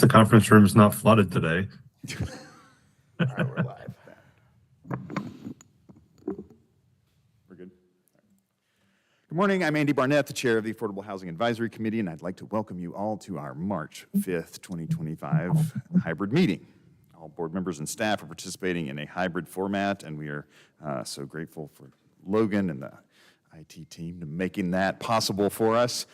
the conference room's not flooded today. All right, we're live. We're good. Good morning. I'm Andy Barnett, the chair of the Affordable Housing Advisory Committee, and I'd like to welcome you all to our March 5th, 2025 hybrid meeting. All board members and staff are participating in a hybrid format, and we are so grateful for Logan and the IT team to making that possible for us.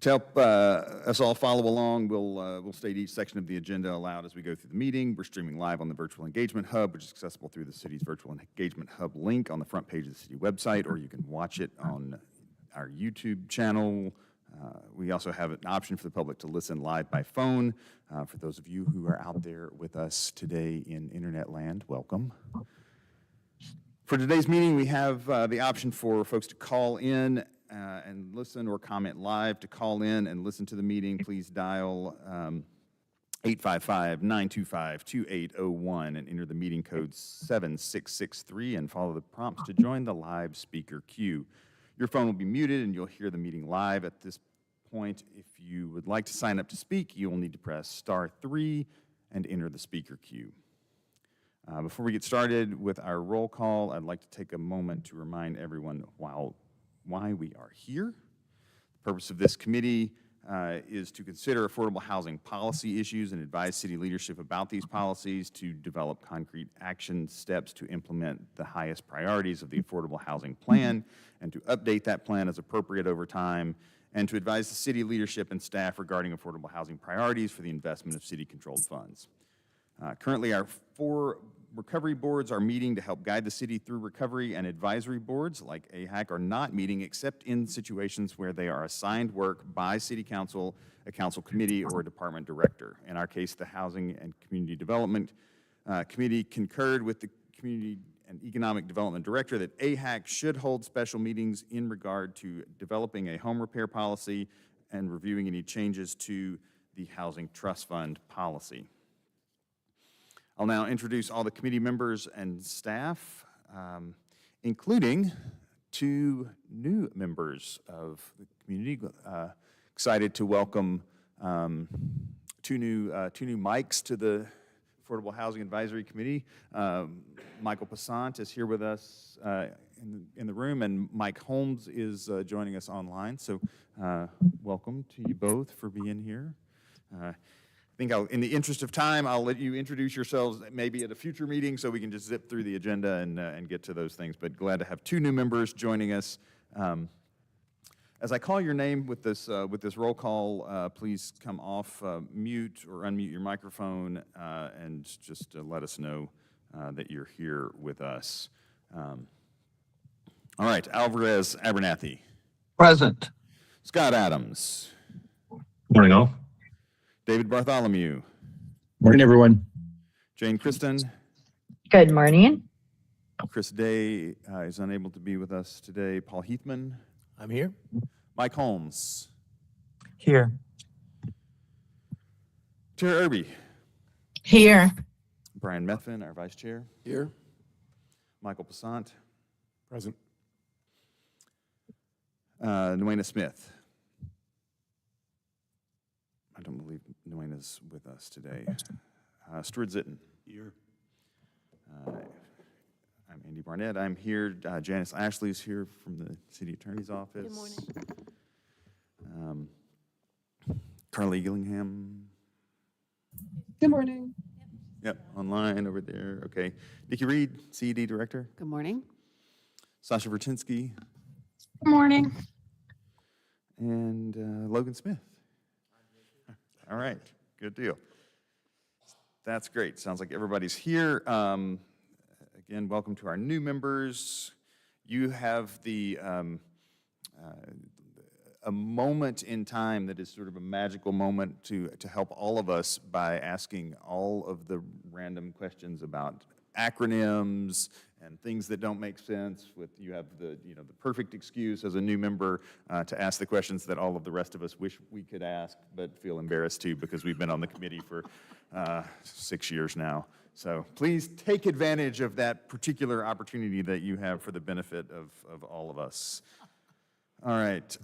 To help us all follow along, we'll state each section of the agenda aloud as we go through the meeting. We're streaming live on the Virtual Engagement Hub, which is accessible through the city's Virtual Engagement Hub link on the front page of the city website, or you can watch it on our YouTube channel. We also have an option for the public to listen live by phone. For those of you who are out there with us today in internet land, welcome. For today's meeting, we have the option for folks to call in and listen or comment live. To call in and listen to the meeting, please dial 855-925-2801 and enter the meeting code 7663 and follow the prompts to join the live speaker queue. Your phone will be muted and you'll hear the meeting live at this point. If you would like to sign up to speak, you will need to press *3 and enter the speaker queue. Before we get started with our roll call, I'd like to take a moment to remind everyone why we are here. The purpose of this committee is to consider affordable housing policy issues and advise city leadership about these policies, to develop concrete action steps to implement the highest priorities of the affordable housing plan, and to update that plan as appropriate over time, and to advise the city leadership and staff regarding affordable housing priorities for the investment of city-controlled funds. Currently, our 4 recovery boards are meeting to help guide the city through recovery, and advisory boards like AHAC are not meeting except in situations where they are assigned work by city council, a council committee, or a department director. In our case, the Housing and Community Development Committee concurred with the Community and Economic Development Director that AHAC should hold special meetings in regard to developing a home repair policy and reviewing any changes to the Housing Trust Fund policy. I'll now introduce all the committee members and staff, including 2 new members of the community. Excited to welcome 2 new Mikes to the Affordable Housing Advisory Committee. Michael Passant is here with us in the room, and Mike Holmes is joining us online. So welcome to you both for being here. I think in the interest of time, I'll let you introduce yourselves maybe at a future meeting so we can just zip through the agenda and get to those things. But glad to have 2 new members joining us. As I call your name with this roll call, please come off mute or unmute your microphone and just let us know that you're here with us. All right, Alvarez Abernathy. Present. Scott Adams. Morning, all. David Bartholomew. Morning, everyone. Jane Kristen. Good morning. Chris Day is unable to be with us today. Paul Heathman. I'm here. Mike Holmes. Here. Tara Irby. Here. Brian Methvin, our vice chair. Here. Michael Passant. Present. Nuena Smith. I don't believe Nuena's with us today. Stuart Zitten. Here. I'm Andy Barnett. I'm here. Janice Ashley is here from the city attorney's office. Good morning. Carly Gillingham. Good morning. Yep, online over there. Okay. Nikki Reed, CED director. Good morning. Sasha Vertinsky. Good morning. And Logan Smith. All right, good deal. That's great. Sounds like everybody's here. Again, welcome to our new members. You have a moment in time that is sort of a magical moment to help all of us by asking all of the random questions about acronyms and things that don't make sense. You have the perfect excuse as a new member to ask the questions that all of the rest of us wish we could ask, but feel embarrassed to because we've been on the committee for 6 years now. So please take advantage of that particular opportunity that you have for the benefit of all of us. All right.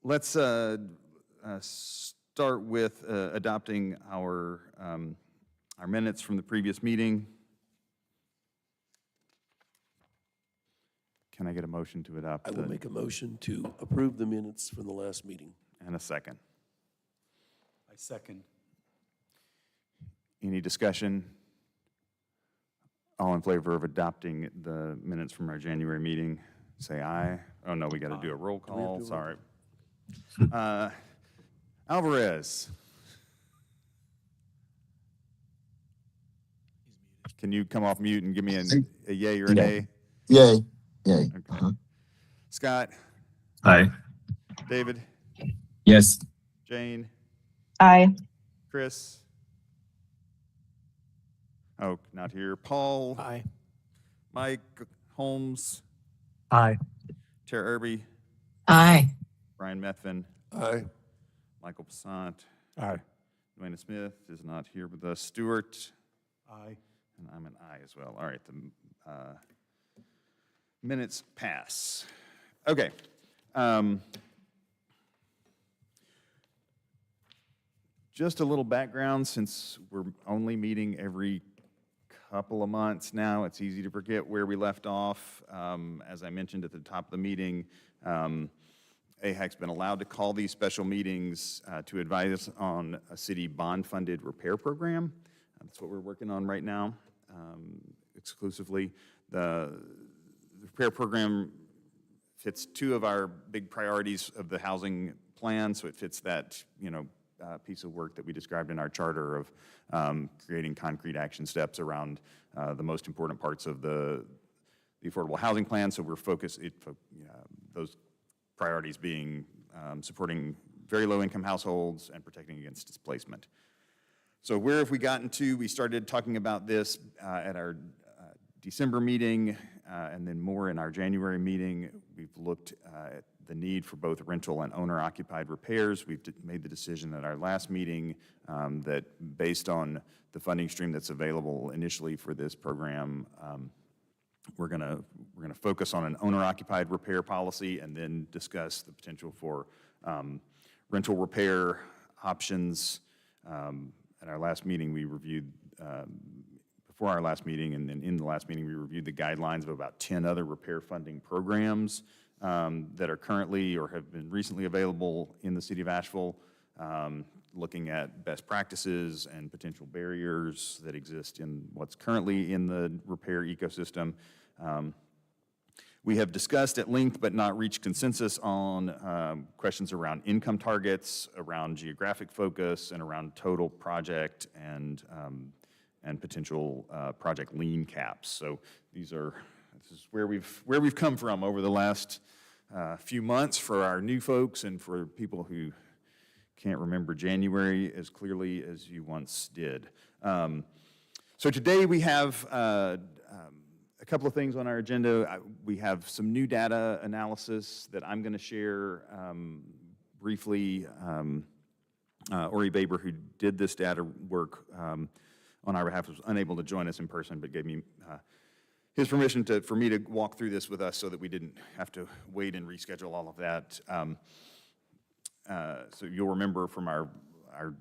Let's start with adopting our minutes from the previous meeting. Can I get a motion to adopt? I will make a motion to approve the minutes from the last meeting. And a second. I second. Any discussion? All in favor of adopting the minutes from our January meeting, say aye. Oh, no, we got to do a roll we have to call, do a sorry. Alvarez. Can you come off mute and give me a yay or a nay? Yay. Yay. Okay. Scott, Aye. David, Yes. Jane, Aye. Chris. Oh, not here. Paul, Aye. Mike, Holmes, Aye. Tara Irby, Aye. Brian Methvin, Aye. Michael Passant. Aye. Dwayne Smith is not here with us. Stewart, Aye. and I'm an aye as well. All right, the minutes pass. Okay. Just a little background, since we're only meeting every couple of months now, it's easy to forget where we left off. As I mentioned at the top of the meeting, AHAC's been allowed to call these special meetings to advise on a city bond-funded repair program. That's what we're working on right now, exclusively. The repair program fits two of our big priorities of the housing plan, so it fits that, piece of work that we described in our charter of creating concrete action steps around the most important parts of the affordable housing plan. So we're focused, those priorities being supporting very low-income households and protecting against displacement. So where have we gotten to? We started talking about this at our December meeting, and then more in our January meeting. We've looked at the need for both rental and owner-occupied repairs. We've made the decision at our last meeting that based on the funding stream that's available initially for this program, we're gonna focus on an owner-occupied repair policy and then discuss the potential for rental repair options. At our last meeting, we reviewed, before our last meeting and then in the last meeting, we reviewed the guidelines of about 10 other repair funding programs that are currently or have been recently available in the city of Asheville, looking at best practices and potential barriers that exist in what's currently in the repair ecosystem. We have discussed at length but not reached consensus on questions around income targets, around geographic focus, and around total project and potential project lien caps. So this is where we've come from over the last few months for our new folks and for people who can't remember January as clearly as you once did. So today we have a couple of things on our agenda. We have some new data analysis that I'm going to share briefly. Ori Baber, who did this data work on our behalf, was unable to join us in person, but gave me his permission for me to walk through this with us so that we didn't have to wait and reschedule all of that. So you'll remember from our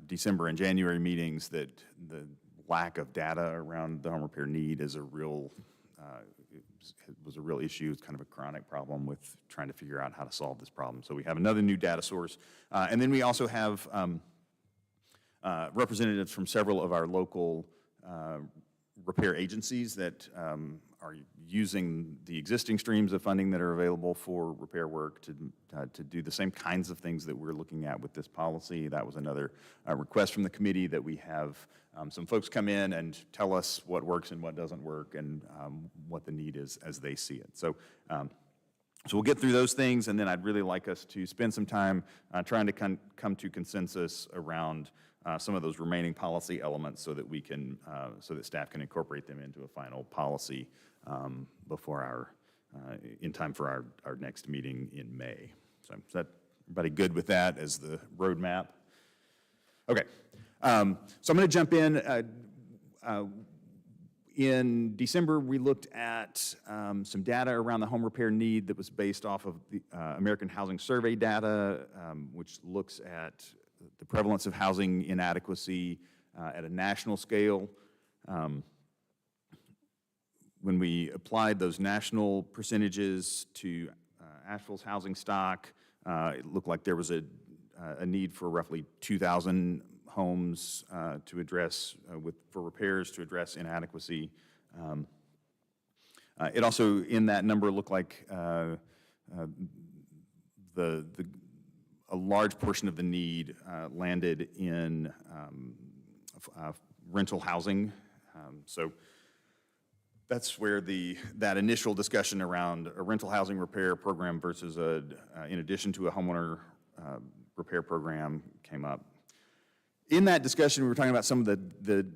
December and January meetings that the lack of data around the home repair need is was a real issue. It's kind of a chronic problem with trying to figure out how to solve this problem. So we have another new data source. And then we also have representatives from several of our local repair agencies that are using the existing streams of funding that are available for repair work to do the same kinds of things that we're looking at with this policy. That was another request from the committee, that we have some folks come in and tell us what works and what doesn't work and what the need is as they see it. So we'll get through those things, and then I'd really like us to spend some time trying to come to consensus around some of those remaining policy elements so that we can, so that staff can incorporate them into a final policy before in time for our next meeting in May. So is that everybody good with that as the roadmap? Okay. So I'm going to jump in. In December, we looked at some data around the home repair need that was based off of the American Housing Survey data, which looks at the prevalence of housing inadequacy at a national scale. When we applied those national percentages to Asheville's housing stock, it looked like there was a need for roughly 2,000 homes to address, for repairs to address inadequacy. It also, in that number, looked like a large portion of the need landed in rental housing. So that's where that initial discussion around a rental housing repair program versus in addition to a homeowner repair program came up. In that discussion, we were talking about some of the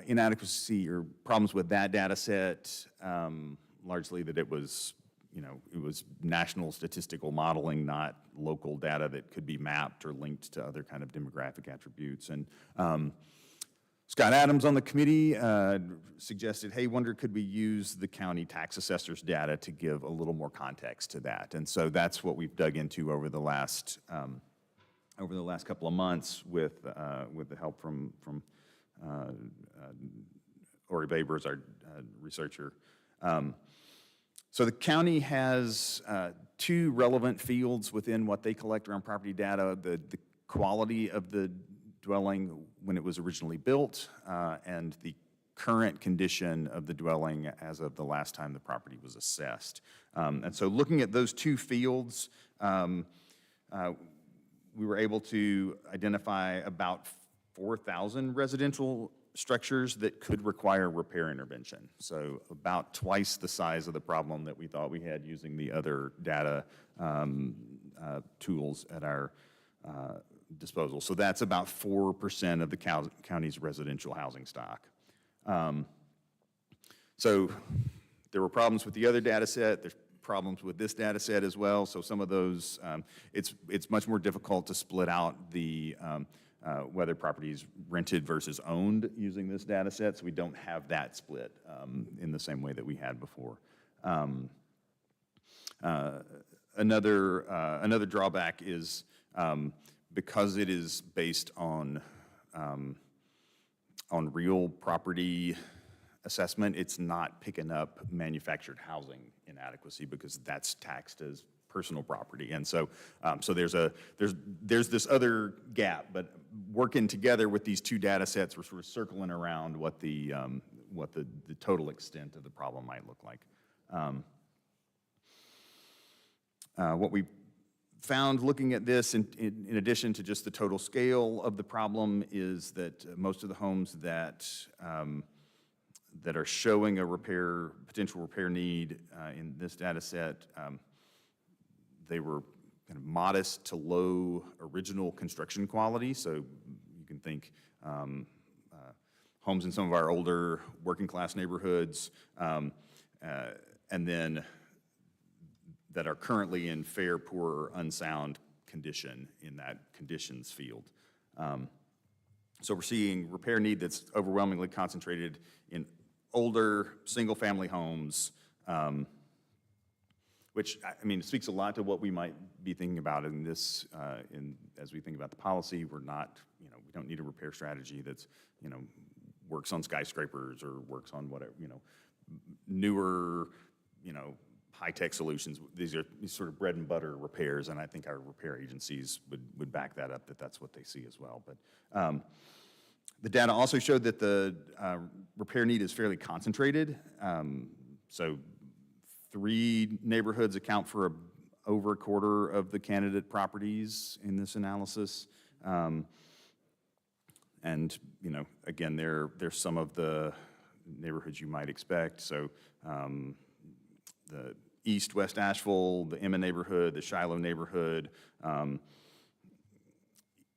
inadequacy or problems with that data set, largely that it was national statistical modeling, not local data that could be mapped or linked to other kind of demographic attributes. And Scott Adams on the committee suggested, hey, could we use the county tax assessor's data to give a little more context to that? And so that's what we've dug into over the last couple of months with the help from Ori Babers, our researcher. So the county has two relevant fields within what they collect around property data: the quality of the dwelling when it was originally built, and the current condition of the dwelling as of the last time the property was assessed. And so looking at those two fields, we were able to identify about 4,000 residential structures that could require repair intervention. So about twice the size of the problem that we thought we had using the other data tools at our disposal. So that's about 4% of the county's residential housing stock. So there were problems with the other data set. There's problems with this data set as well. So some of those, it's much more difficult to split out the whether properties rented versus owned using this data set. So we don't have that split in the same way that we had before. Another drawback is because it is based on real property assessment, it's not picking up manufactured housing inadequacy because that's taxed as personal property. And so there's this other gap, but working together with these two data sets, we're sort of circling around what the total extent of the problem might look like. What we found looking at this, in addition to just the total scale of the problem, is that most of the homes that are showing a potential repair need in this data set, they were kind of modest to low original construction quality. So you can think homes in some of our older working class neighborhoods, and then that are currently in fair, poor, or unsound condition in that conditions field. So we're seeing repair need that's overwhelmingly concentrated in older single-family homes, which, I mean, speaks a lot to what we might be thinking about in this, as we think about the policy. We're not, we don't need a repair strategy that's, works on skyscrapers or works on whatever, newer, high-tech solutions. These are sort of bread and butter repairs, and I think our repair agencies would back that up, that that's what they see as well. But the data also showed that the repair need is fairly concentrated. So 3 neighborhoods account for over a quarter of the candidate properties in this analysis. And, again, they're some of the neighborhoods you might expect. So the East West Asheville, the Emma neighborhood, the Shiloh neighborhood.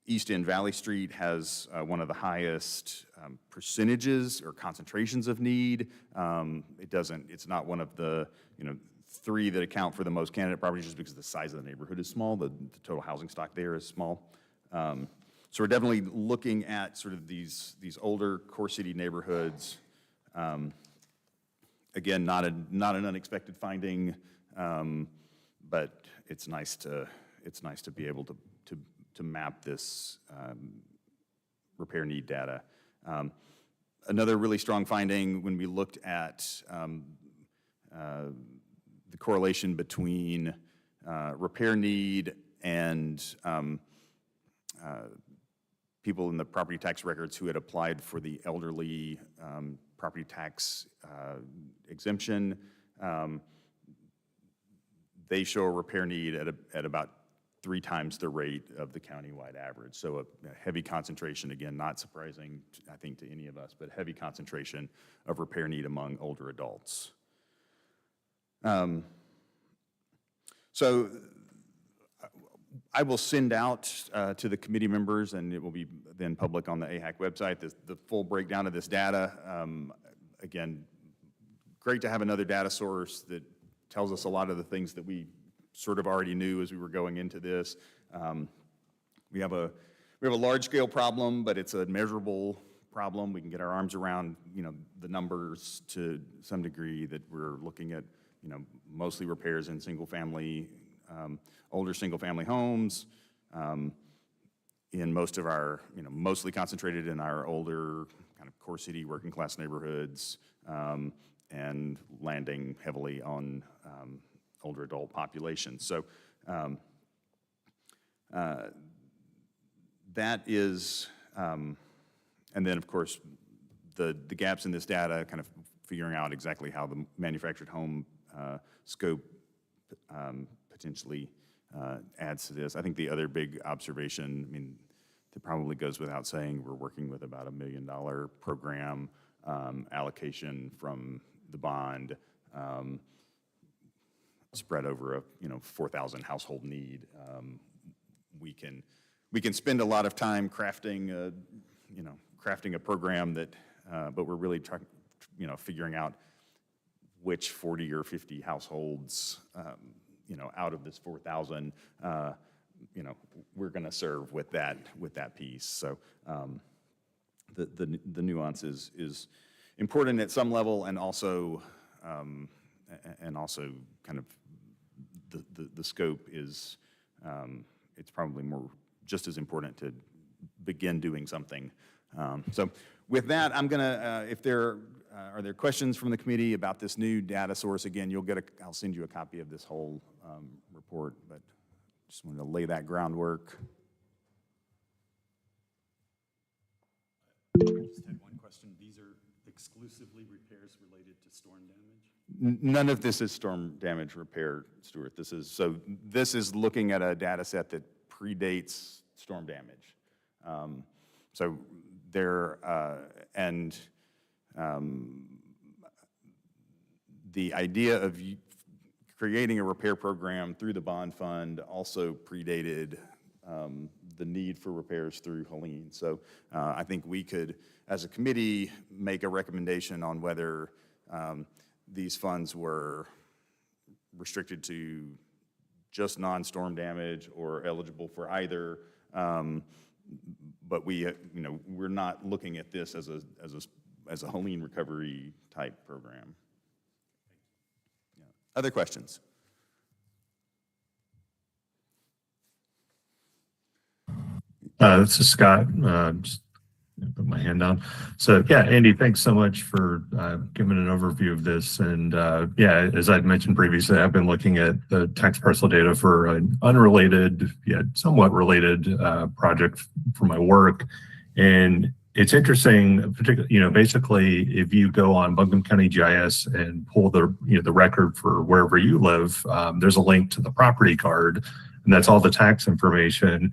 East End Valley Street has one of the highest percentages or concentrations of need. It's not one of the, 3 that account for the most candidate properties just because the size of the neighborhood is small. The total housing stock there is small. So we're definitely looking at sort of these older core city neighborhoods Again, not an unexpected finding, but it's nice to be able to map this repair need data. Another really strong finding when we looked at the correlation between repair need and people in the property tax records who had applied for the elderly property tax exemption. They show a repair need at about 3 times the rate of the countywide average. So a heavy concentration, again, not surprising, I think, to any of us, but heavy concentration of repair need among older adults. So I will send out to the committee members, and it will be then public on the AHAC website, the full breakdown of this data. Again, great to have another data source that tells us a lot of the things that we sort of already knew as we were going into this. We have a large-scale problem, but it's a measurable problem. We can get our arms around, the numbers to some degree that we're looking at, mostly repairs in single-family, older single-family homes, in most of our, mostly concentrated in our older kind of core city working-class neighborhoods, and landing heavily on older adult populations. So that is, and then of course, the gaps in this data, kind of figuring out exactly how the manufactured home scope potentially adds to this. I think the other big observation, it probably goes without saying, we're working with about $1 million program allocation from the bond, spread over a 4,000 household need. We can spend a lot of time crafting a program that, but we're really figuring out which 40 or 50 households, out of this 4,000, we're going to serve with that piece. So the nuance is important at some level, and also kind of the scope is, it's probably just as important to begin doing something. So with that, I'm gonna, if there are there questions from the committee about this new data source? Again, I'll send you a copy of this whole report, but just wanted to lay that groundwork. I just had one question. These are exclusively repairs related to storm damage? None of this is storm damage repair, Stuart. This is looking at a data set that predates storm damage. So there, the idea of creating a repair program through the bond fund also predated the need for repairs through Helene. So I think we could, as a committee, make a recommendation on whether these funds were restricted to just non-storm damage or eligible for either. But we're not looking at this as a Helene recovery type program. Yeah. Other questions? This is Scott. Just put my hand down. So yeah, Andy, thanks so much for giving an overview of this. And yeah, as I'd mentioned previously, I've been looking at the tax parcel data for an unrelated, yet somewhat related project for my work. And it's interesting, particularly, basically, if you go on Buncombe County GIS and pull the record for wherever you live, there's a link to the property card, and that's all the tax information.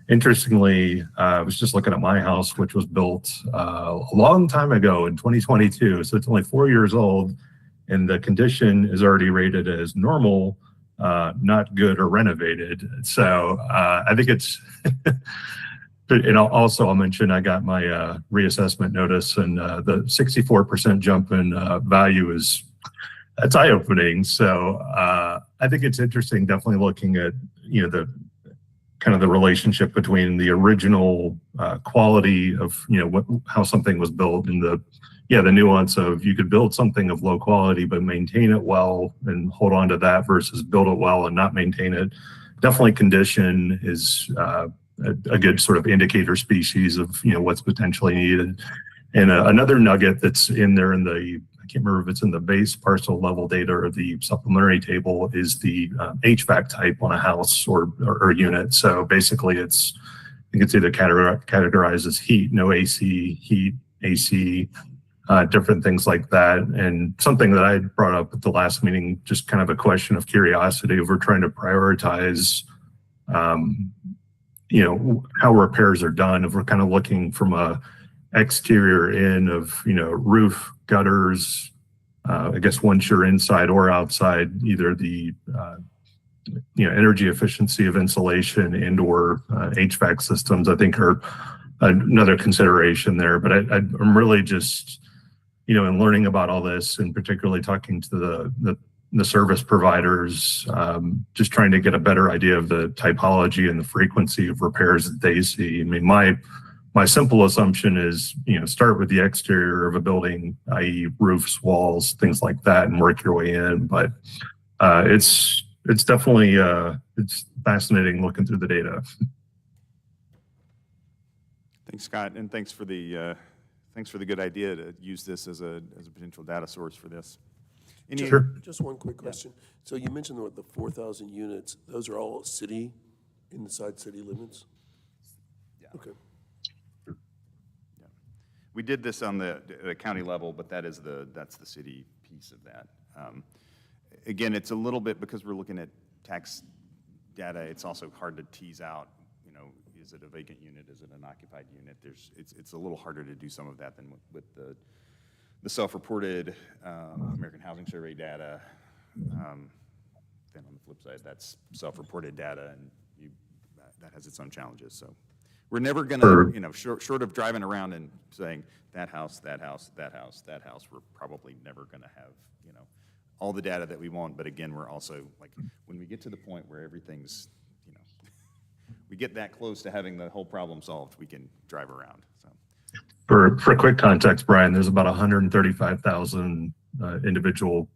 Interestingly, I was just looking at my house, which was built a long time ago in 2022. So it's only 4 years old, and the condition is already rated as normal, not good or renovated. So I think it's, and I'll mention I got my reassessment notice, and the 64% jump in value that's eye-opening. So I think it's interesting, definitely looking at, the kind of the relationship between the original quality of how something was built and the yeah, the nuance of you could build something of low quality, but maintain it well and hold on to that versus build it well and not maintain it. Definitely condition is a good sort of indicator species of, what's potentially needed. And another nugget that's in there in the, I can't remember if it's in the base parcel level data or the supplementary table, is the HVAC type on a house or unit. So basically it's, you can see the categorized as heat, no AC, heat, AC, different things like that. And something that I brought up at the last meeting, just kind of a question of curiosity, if we're trying to prioritize, how repairs are done, if we're kind of looking from a exterior in of, roof, gutters, I guess once you're inside or outside, either the, energy efficiency of insulation and or HVAC systems, I think are another consideration there. But I'm really just, in learning about all this and particularly talking to the service providers, just trying to get a better idea of the typology and the frequency of repairs that they see. I mean, my simple assumption is, start with the exterior of a building, i.e. roofs, walls, things like that, and work your way in. But it's definitely it's fascinating looking through the data. Thanks, Scott, and thanks for the good idea to use this as a potential data source for this. Sure. Just one quick question. So you mentioned the 4,000 units. Those are all inside city limits? Yeah. Okay. Yeah. We did this on the county level, but that's the city piece of that. Again, it's a little bit, because we're looking at tax data, it's also hard to tease out, is it a vacant unit, is it an occupied unit? It's a little harder to do some of that than with the self-reported American Housing Survey data. Then on the flip side, that's self-reported data, and that has its own challenges. So we're never going to, short of driving around and saying that house, that house, that house, that house, we're probably never going to have, all the data that we want. But again, we're also, like, when we get to the point where everything's, we get that close to having the whole problem solved, we can drive around. So, For quick context, Brian, there's about 135,000 individual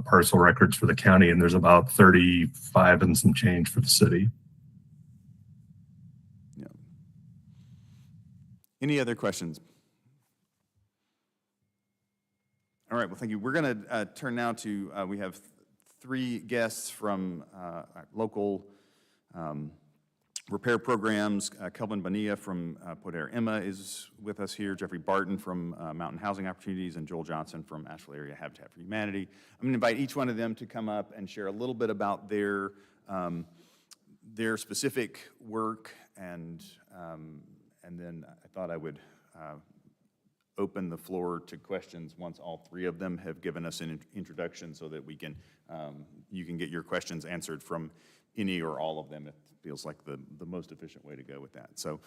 parcel records for the county, and there's about 35 and some change for the city. yeah. Any other questions? All right, well, thank you. We're going to turn now to, we have three guests from local repair programs. Kelvin Bonilla from Poder Emma is with us here, Jeffrey Barton from Mountain Housing Opportunities, and Joel Johnson from Asheville Area Habitat for Humanity. I'm going to invite each one of them to come up and share a little bit about their specific work, and then I thought I would open the floor to questions once all three of them have given us an introduction, so that we can you can get your questions answered from any or all of them. It feels like the most efficient way to go with that. So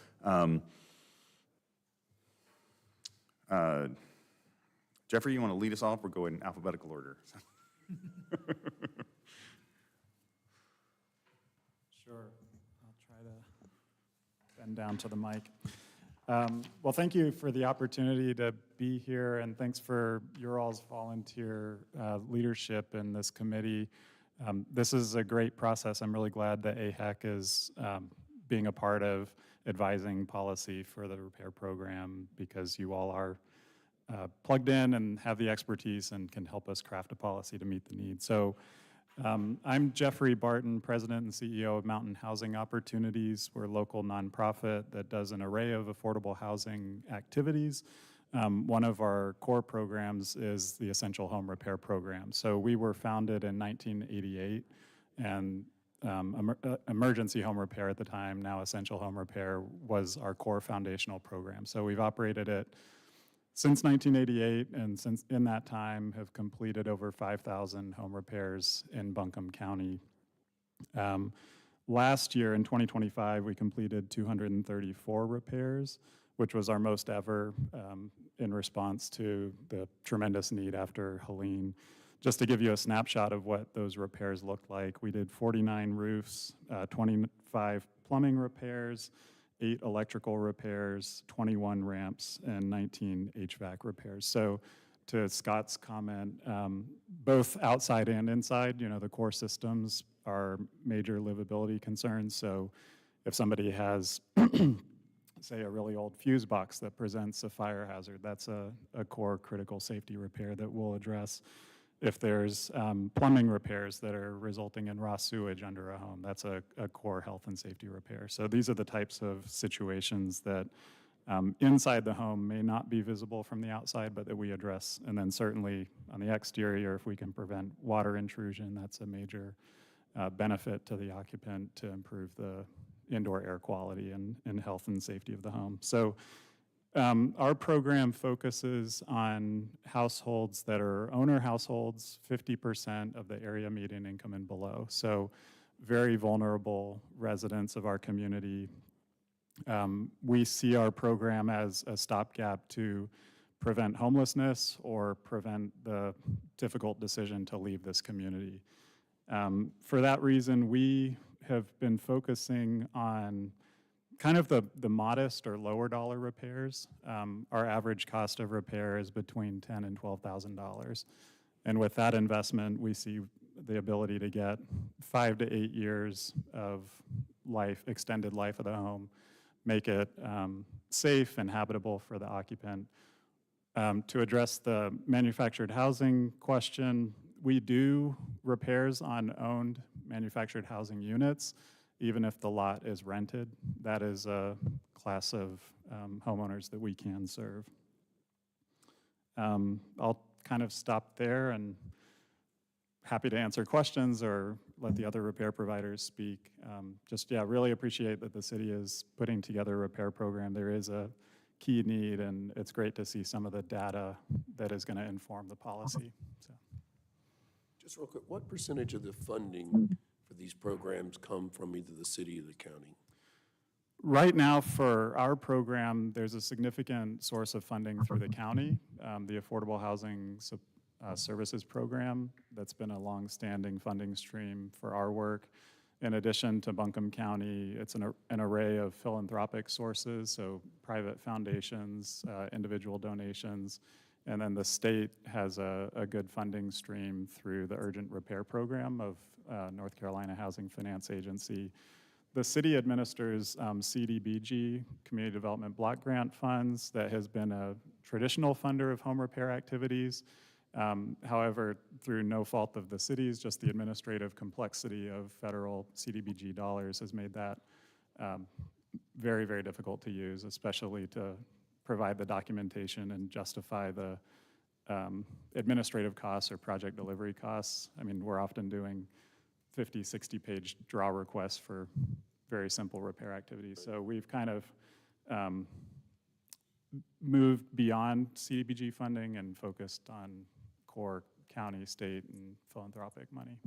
Jeffrey, you want to lead us off? We'll go in alphabetical order. Sure. I'll try to bend down to the mic. Well, thank you for the opportunity to be here, and thanks for your all's volunteer leadership in this committee. This is a great process. I'm really glad that AHAC is being a part of advising policy for the repair program, because you all are plugged in and have the expertise and can help us craft a policy to meet the needs. So I'm Jeffrey Barton, President and CEO of Mountain Housing Opportunities. We're a local nonprofit that does an array of affordable housing activities. One of our core programs is the Essential Home Repair Program. So we were founded in 1988, and Emergency Home Repair at the time, now Essential Home Repair, was our core foundational program. So we've operated it since 1988, and since in that time have completed over 5,000 home repairs in Buncombe County. Last year, in 2025, we completed 234 repairs, which was our most ever in response to the tremendous need after Helene. Just to give you a snapshot of what those repairs looked like, we did 49 roofs, 25 plumbing repairs, 8 electrical repairs, 21 ramps, and 19 HVAC repairs. So to Scott's comment, both outside and inside, the core systems are major livability concerns. So if somebody has, say, a really old fuse box that presents a fire hazard, that's a core critical safety repair that we'll address. If there's plumbing repairs that are resulting in raw sewage under a home, that's a core health and safety repair. So these are the types of situations that inside the home may not be visible from the outside, but that we address. And then certainly on the exterior, if we can prevent water intrusion, that's a major benefit to the occupant to improve the indoor air quality and health and safety of the home. So our program focuses on households that are owner households, 50% of the area median income and below. So very vulnerable residents of our community. We see our program as a stopgap to prevent homelessness or prevent the difficult decision to leave this community. For that reason, we have been focusing on kind of the modest or lower dollar repairs. Our average cost of repair is between $10,000 and $12,000. And with that investment, we see the ability to get 5 to 8 years of life, extended life of the home, make it safe and habitable for the occupant. To address the manufactured housing question, we do repairs on owned manufactured housing units, even if the lot is rented. That is a class of homeowners that we can serve. I'll kind of stop there and happy to answer questions or let the other repair providers speak. Really appreciate that the city is putting together a repair program. There is a key need, and it's great to see some of the data that is going to inform the policy. So. Just real quick, what percentage of the funding for these programs come from either the city or the county? Right now, for our program, there's a significant source of funding through the county, the Affordable Housing Services Program. That's been a long-standing funding stream for our work. In addition to Buncombe County, it's an array of philanthropic sources, so private foundations, individual donations, and then the state has a good funding stream through the Urgent Repair Program of North Carolina Housing Finance Agency. The city administers CDBG, Community Development Block Grant funds, that has been a traditional funder of home repair activities. However, through no fault of the city's, just the administrative complexity of federal CDBG dollars has made that very, very difficult to use, especially to provide the documentation and justify the administrative costs or project delivery costs. I mean, we're often doing 50, 60-page draw requests for very simple repair activities. So we've kind of moved beyond CDBG funding and focused on core county, state, and philanthropic money.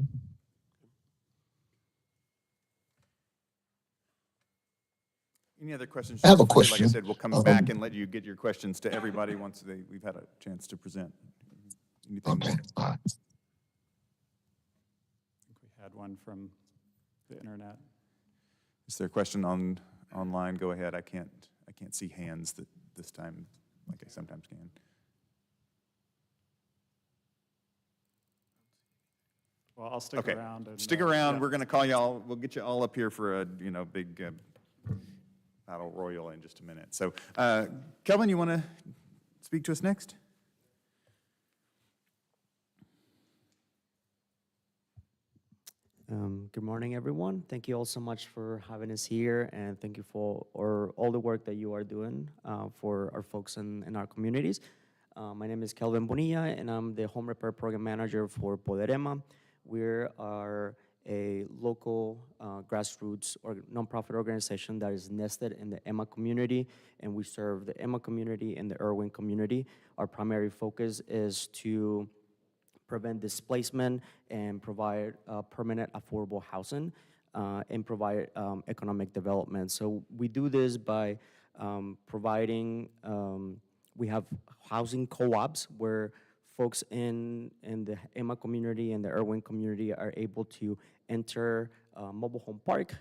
Any other questions? I have a Like I question. said, we'll come back and let you get your questions to everybody once we've had a chance to present. Anything Okay. All right. I think we had one from the internet. Is there a question online? Go ahead. I can't see hands this time like I sometimes can. Well, I'll stick around. And, Stick around. yeah. We're going to call y'all. We'll get you all up here for a big battle royal in just a minute. So, Kelvin, you want to speak to us next? Good morning, everyone. Thank you all so much for having us here, and thank you for all the work that you are doing for our folks in our communities. My name is Kelvin Bonilla, and I'm the Home Repair Program Manager for Poderema. We are a local grassroots or nonprofit organization that is nested in the Emma community, and we serve the Emma community and the Irwin community. Our primary focus is to prevent displacement and provide permanent affordable housing and provide economic development. So we do this by providing, we have housing co-ops where folks in the Emma community and the Irwin community are able to enter a mobile home park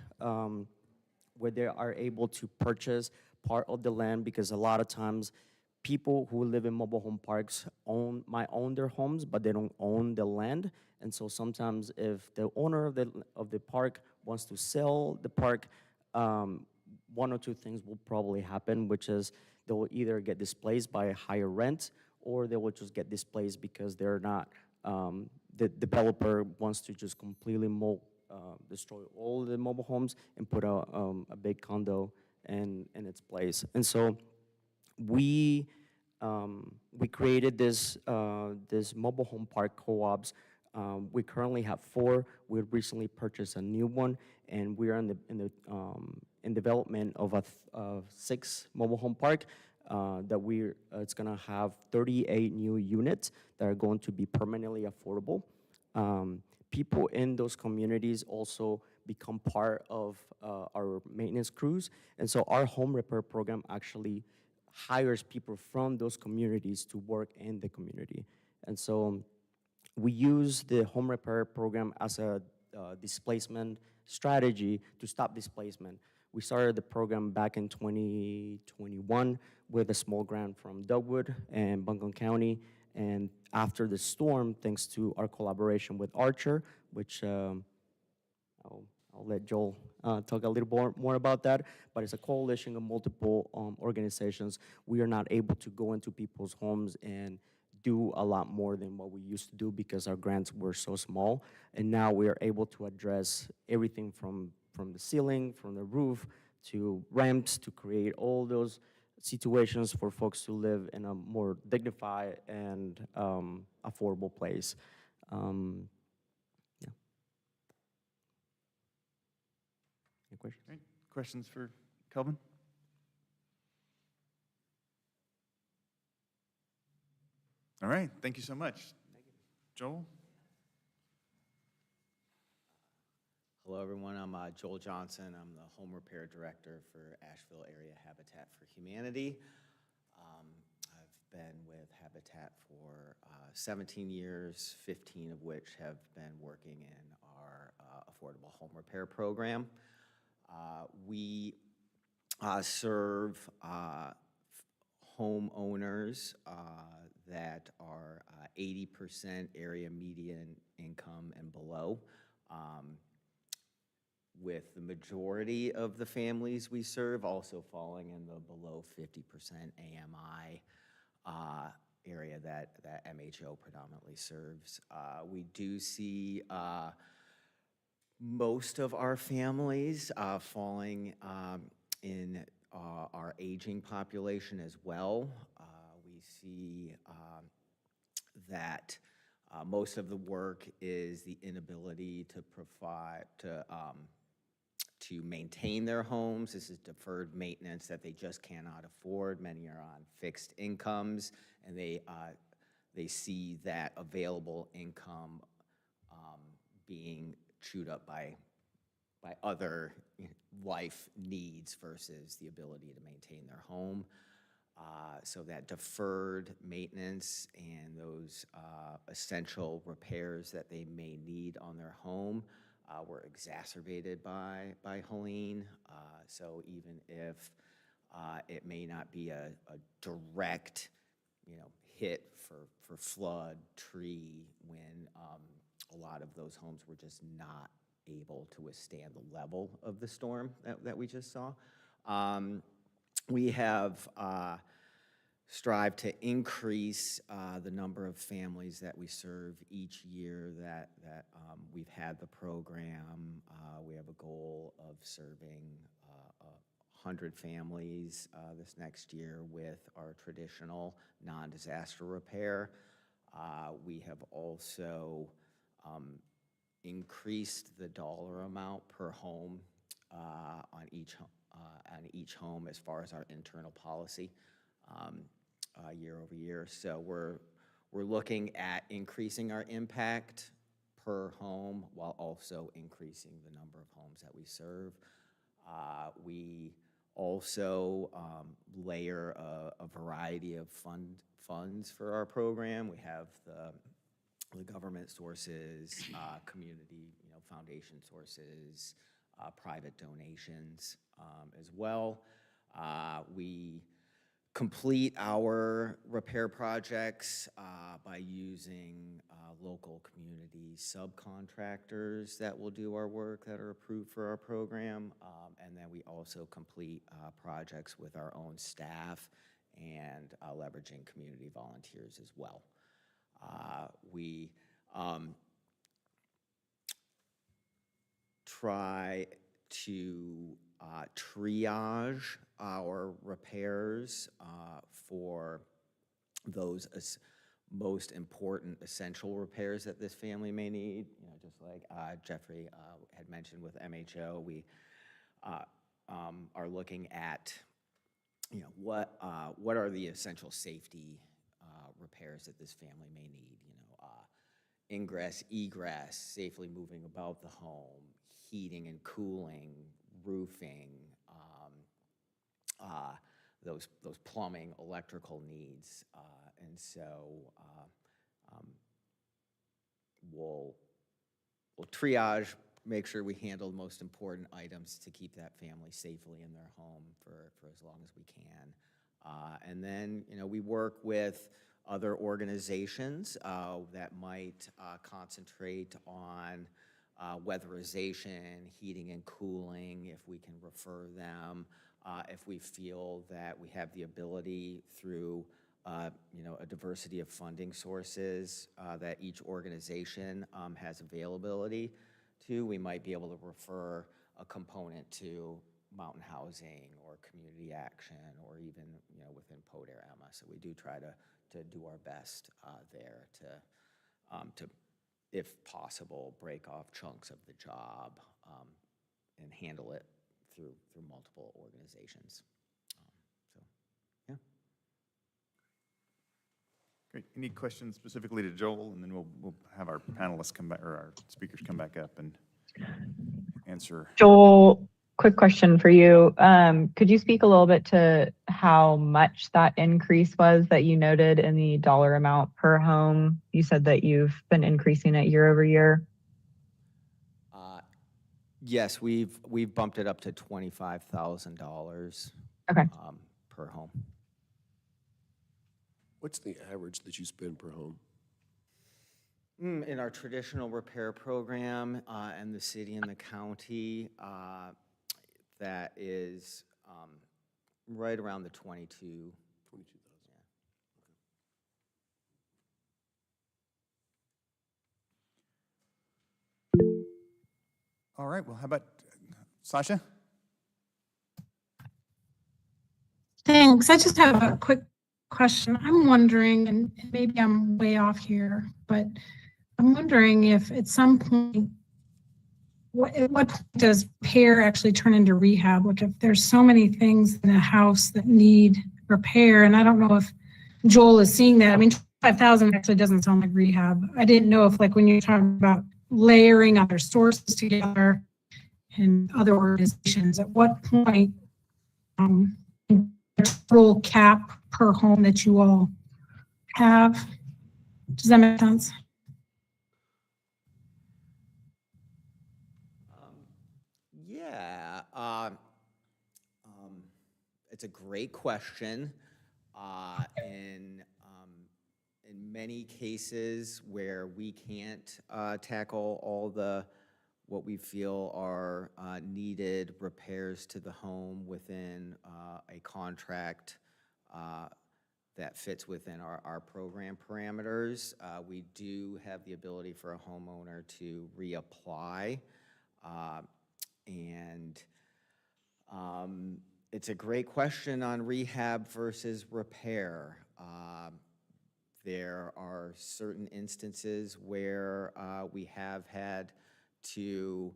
where they are able to purchase part of the land, because a lot of times people who live in mobile home parks might own their homes, but they don't own the land. And so sometimes if the owner of the park wants to sell the park, one or two things will probably happen, which is they will either get displaced by a higher rent, or they will just get displaced because they're not, the developer wants to just completely destroy all the mobile homes and put a big condo in its place. And so we created this mobile home park co-ops. We currently have 4. We recently purchased a new one, and we are in development of a 6 mobile home park that it's gonna have 38 new units that are going to be permanently affordable. People in those communities also become part of our maintenance crews, and so our home repair program actually hires people from those communities to work in the community. And so we use the home repair program as a displacement strategy to stop displacement. We started the program back in 2021 with a small grant from Dogwood and Buncombe County. And after the storm, thanks to our collaboration with Archer, which I'll let Joel talk a little more about that, but it's a coalition of multiple organizations. We are not able to go into people's homes and do a lot more than what we used to do because our grants were so small. And now we are able to address everything from the ceiling, from the roof, to ramps, to create all those situations for folks to live in a more dignified and affordable place. Yeah. Any questions? Great. Questions for Kelvin? All right, thank you so much. Thank you. Joel? Hello, everyone. I'm Joel Johnson. I'm the Home Repair Director for Asheville Area Habitat for Humanity. I've been with Habitat for 17 years, 15 of which have been working in our affordable home repair program. We serve homeowners that are 80% area median income and below, with the majority of the families we serve also falling in the below 50% AMI area that MHO predominantly serves. We do see most of our families falling in our aging population as well. We see that most of the work is the inability to provide, to maintain their homes. This is deferred maintenance that they just cannot afford. Many are on fixed incomes, and they see that available income being chewed up by other life needs versus the ability to maintain their home. So that deferred maintenance and those essential repairs that they may need on their home were exacerbated by Helene. So even if it may not be a direct, hit for flood, tree, when a lot of those homes were just not able to withstand the level of the storm that we just saw. We have strived to increase the number of families that we serve each year that we've had the program. We have a goal of serving 100 families this next year with our traditional non-disaster repair. We have also increased the dollar amount per home on each home as far as our internal policy year over year. So we're looking at increasing our impact per home while also increasing the number of homes that we serve. We also layer a variety of funds for our program. We have the government sources, community, foundation sources, private donations as well. We complete our repair projects by using local community subcontractors that will do our work that are approved for our program. And then we also complete projects with our own staff and leveraging community volunteers as well. We try to triage our repairs for those most important essential repairs that this family may need. You know, just like Jeffrey had mentioned with MHO, we are looking at, you know, what are the essential safety repairs that this family may need. You know, ingress, egress, safely moving about the home, heating and cooling, roofing, those plumbing, electrical needs, and so we'll triage, make sure we handle the most important items to keep that family safely in their home for as long as we can, and then we work with other organizations that might concentrate on weatherization, heating and cooling, if we can refer them, if we feel that we have the ability through a diversity of funding sources that each organization has availability to, we might be able to refer a component to mountain housing or community action or even within Poder Emma. So we do try to do our best there to, if possible, break off chunks of the job and handle it through multiple organizations. So, yeah. Great. Any questions specifically to Joel, and then we'll have our panelists come back, or our speakers come back up and answer. Joel, quick question for you. Could you speak a little bit to how much that increase was that you noted in the dollar amount per home? You said that you've been increasing it year over year. Yes, we've bumped it up to $25,000 per home. What's the average that you spend per home? In our traditional repair program in the city and the county, that is right around the 22,000. All right, well, how about Sasha? Thanks. I just have a quick question. I'm wondering, and maybe I'm way off here, but I'm wondering if at some point, at what point does repair actually turn into rehab? Like if there's so many things in a house that need repair, and I don't know if Joel is seeing that. I mean, 5,000 actually doesn't sound like rehab. I didn't know if, like, when you're talking about layering other sources together and other organizations, at what point total cap per home that you all have? Does that make sense? Yeah, it's a great question. In many cases where we can't tackle all what we feel are needed repairs to the home within a contract that fits within our program parameters, we do have the ability for a homeowner to reapply. And it's a great question on rehab versus repair. There are certain instances where we have had to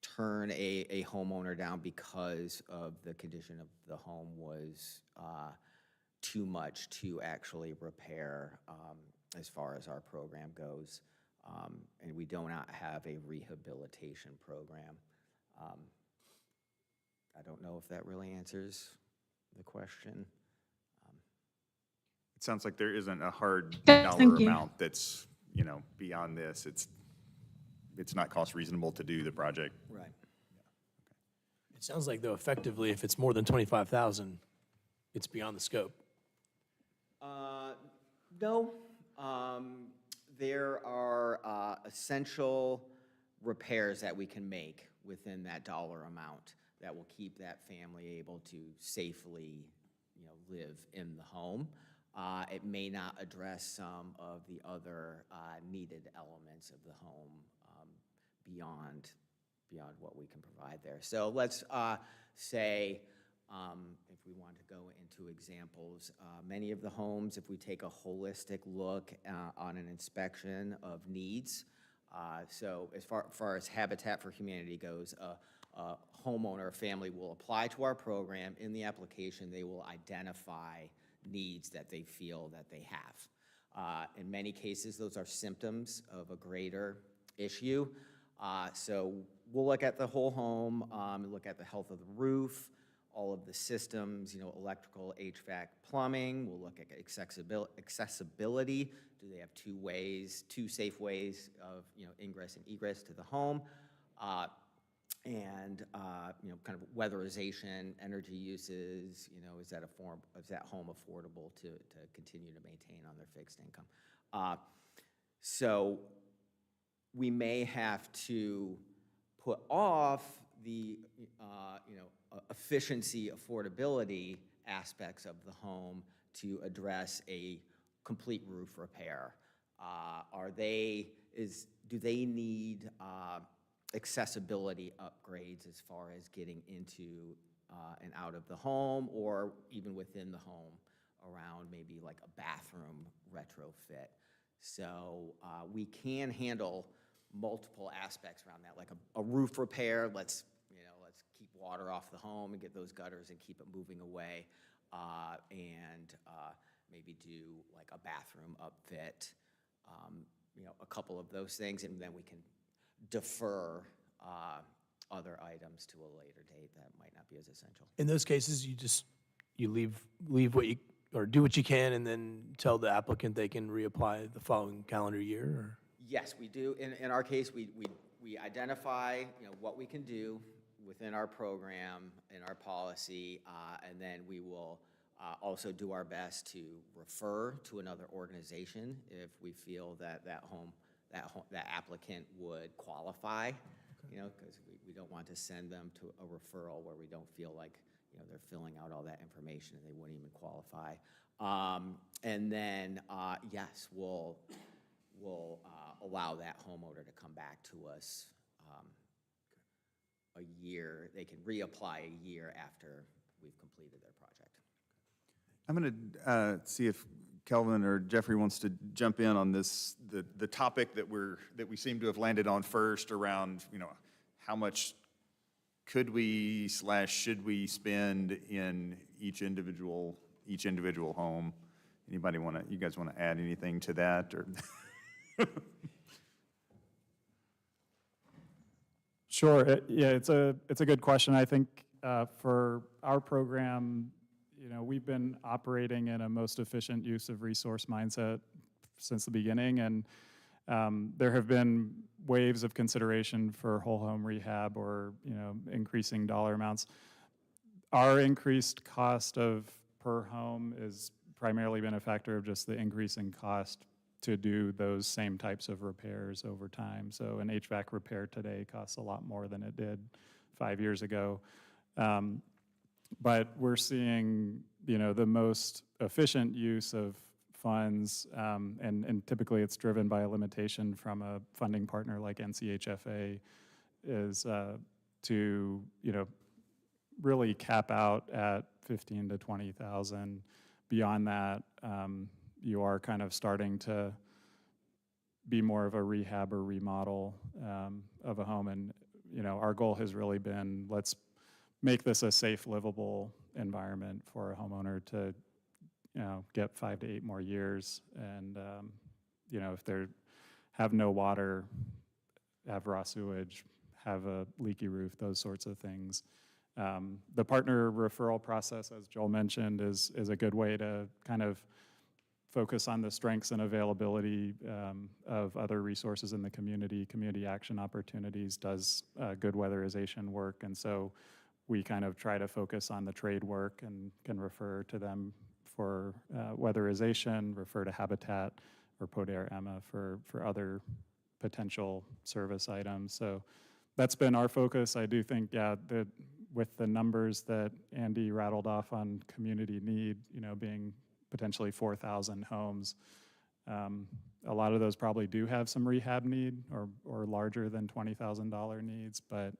turn a homeowner down because of the condition of the home was too much to actually repair as far as our program goes. And we do not have a rehabilitation program. I don't know if that really answers the question. It sounds like there isn't a hard Thank dollar you. amount that's, beyond this. It's it's not cost reasonable to do the project. Right. It sounds like, though, effectively, if it's more than 25,000, it's beyond the scope. No. There are essential repairs that we can make within that dollar amount that will keep that family able to safely, live in the home. It may not address some of the other needed elements of the home beyond what we can provide there. So let's say, if we want to go into examples, many of the homes, if we take a holistic look on an inspection of needs, so as far as Habitat for Humanity goes, a homeowner or family will apply to our program. In the application, they will identify needs that they feel that they have. In many cases, those are symptoms of a greater issue. So we'll look at the whole home, look at the health of the roof, all of the systems, electrical, HVAC, plumbing. We'll look at accessibility. Do they have two safe ways of, ingress and egress to the home? And kind of weatherization, energy uses, is that home affordable to continue to maintain on their fixed income? So we may have to put off the, efficiency, affordability aspects of the home to address a complete roof repair. Do they need accessibility upgrades as far as getting into and out of the home, or even within the home around maybe like a bathroom retrofit? So we can handle multiple aspects around that, like a roof repair. Let's keep water off the home and get those gutters and keep it moving away, and maybe do like a bathroom upfit, a couple of those things, and then we can defer other items to a later date that might not be as essential. In those cases, you leave what you, or do what you can, and then tell the applicant they can reapply the following calendar year, or? Yes, we do. In our case, we identify, what we can do within our program and our policy, and then we will also do our best to refer to another organization if we feel that that applicant would qualify, because we don't want to send them to a referral where we don't feel like, they're filling out all that information and they wouldn't even qualify. And then, yes, we'll allow that homeowner to come back to us a year. They can reapply a year after we've completed their project. I'm going to see if Kelvin or Jeffrey wants to jump in on this, the topic that we seem to have landed on first around, how much could we / should we spend in each individual home. You guys want to add anything to that, or? Sure. Yeah, it's a good question. I think for our program, we've been operating in a most efficient use of resource mindset since the beginning, and there have been waves of consideration for whole home rehab or increasing dollar amounts. Our increased cost of per home is primarily been a factor of just the increase in cost to do those same types of repairs over time. So an HVAC repair today costs a lot more than it did 5 years ago. But we're seeing, the most efficient use of funds, and typically it's driven by a limitation from a funding partner like NCHFA, is to, really cap out at 15 to 20,000. Beyond that, you are kind of starting to be more of a rehab or remodel of a home. And, our goal has really been, let's make this a safe, livable environment for a homeowner to, get 5 to 8 more years. And, if they have no water, have raw sewage, have a leaky roof, those sorts of things. The partner referral process, as Joel mentioned, is a good way to kind of focus on the strengths and availability of other resources in the community. Community action opportunities does good weatherization work, and so we kind of try to focus on the trade work and can refer to them for weatherization, refer to Habitat or Poder Emma for other potential service items. So that's been our focus. I do think, yeah, that with the numbers that Andy rattled off on community need, you know, being potentially 4,000 homes, a lot of those probably do have some rehab need or larger than $20,000 needs, but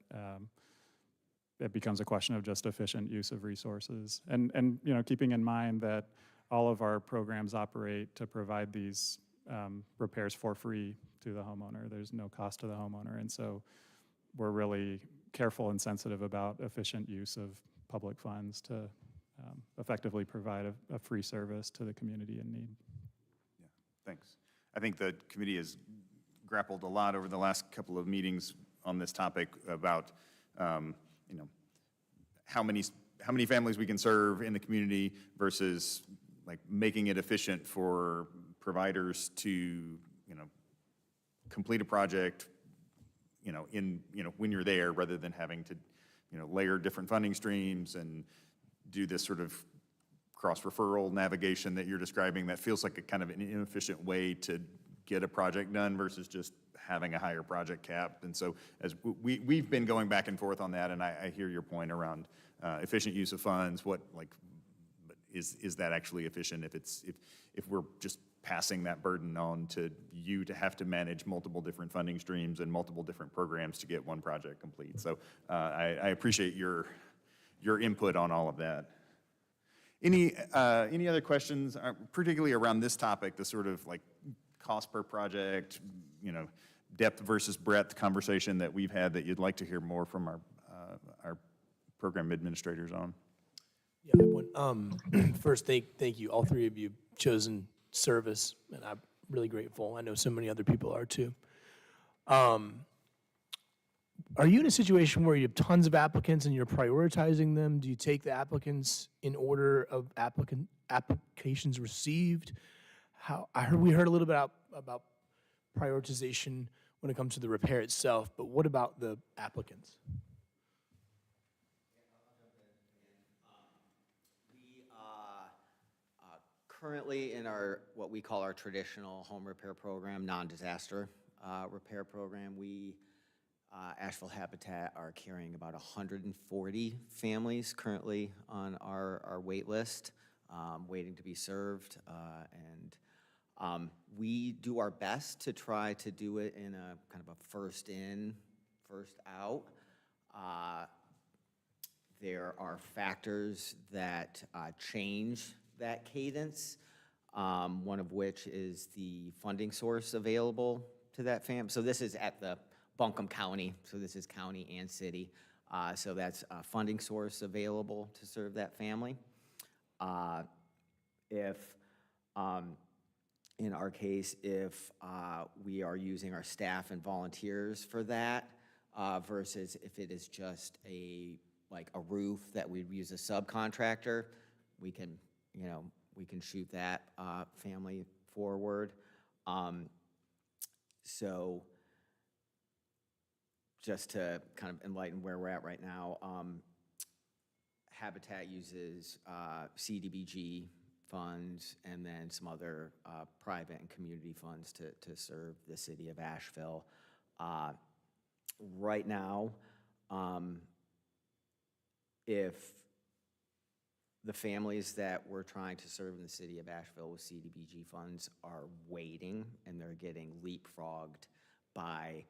it becomes a question of just efficient use of resources. And you know, keeping in mind that all of our programs operate to provide these repairs for free to the homeowner. There's no cost to the homeowner. And so we're really careful and sensitive about efficient use of public funds to effectively provide a free service to the community in need. Yeah, thanks. I think the committee has grappled a lot over the last couple of meetings on this topic about you know, how many families we can serve in the community versus like making it efficient for providers to, you know, complete a project, you know, when you're there, rather than having to, you know, layer different funding streams and do this sort of cross-referral navigation that you're describing. That feels like a kind of an inefficient way to get a project done versus just having a higher project cap. And so as we've been going back and forth on that, and I hear your point around efficient use of funds. What, like, but is that actually efficient if we're just passing that burden on to you to have to manage multiple different funding streams and multiple different programs to get one project complete? So I appreciate your input on all of that. Any other questions, particularly around this topic, the sort of like cost per project, you know, depth versus breadth conversation that we've had that you'd like to hear more from our program administrators on? Yeah, first, thank you. All three of you chosen service, and I'm really grateful. I know so many other people are too. Are you in a situation where you have tons of applicants and you're prioritizing them? Do you take the applicants in order of applications received? We heard a little bit about prioritization when it comes to the repair itself, but what about the applicants? Currently in what we call our traditional home repair program, non-disaster repair program, we, Asheville Habitat, are carrying about 140 families currently on our wait list, waiting to be served. And we do our best to try to do it in a kind of a first in, first out. There are factors that change that cadence, one of which is the funding source available to that family. So this is at the Buncombe County, so this is county and city. So that's a funding source available to serve that family. In our case, if we are using our staff and volunteers for that, versus if it is just like a roof that we'd use a subcontractor, we can shoot that family forward. So just to kind of enlighten where we're at right now, Habitat uses CDBG funds and then some other private and community funds to serve the city of Asheville. Right now, if the families that we're trying to serve in the city of Asheville with CDBG funds are waiting and they're getting leapfrogged by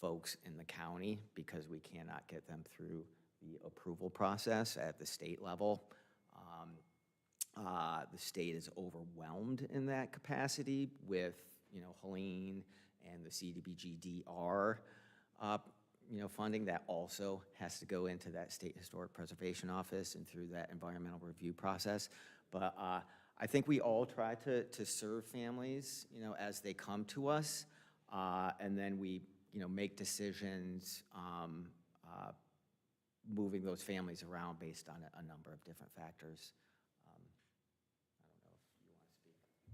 folks in the county because we cannot get them through the approval process at the state level. The state is overwhelmed in that capacity with, Helene and the CDBG DR, funding that also has to go into that State Historic Preservation Office and through that environmental review process. But I think we all try to serve families, as they come to us, and then we, make decisions moving those families around based on a number of different factors. I don't know if you want to speak additionally.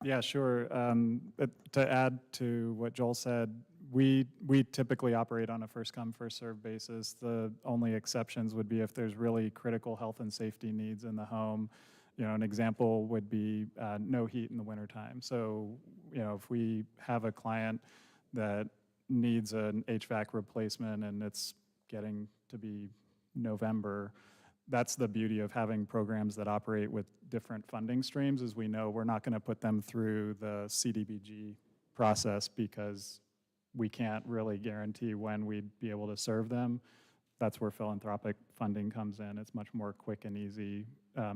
Yeah, sure. To add to what Joel said, we typically operate on a first come, first served basis. The only exceptions would be if there's really critical health and safety needs in the home. You know, an example would be no heat in the wintertime. So, you know, if we have a client that needs an HVAC replacement and it's getting to be November, that's the beauty of having programs that operate with different funding streams, is we know we're not going to put them through the CDBG process because we can't really guarantee when we'd be able to serve them. That's where philanthropic funding comes in. It's much more quick and easy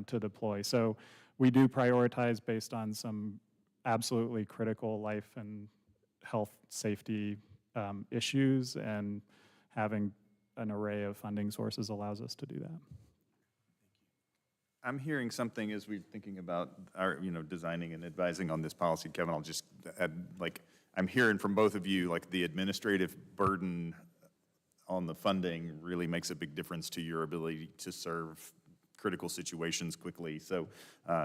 to deploy. So we do prioritize based on some absolutely critical life and health safety issues, and having an array of funding sources allows us to do that. I'm hearing something as we're thinking about our, designing and advising on this policy. Kevin, I'll just add, I'm hearing from both of you, the administrative burden on the funding really makes a big difference to your ability to serve critical situations quickly. So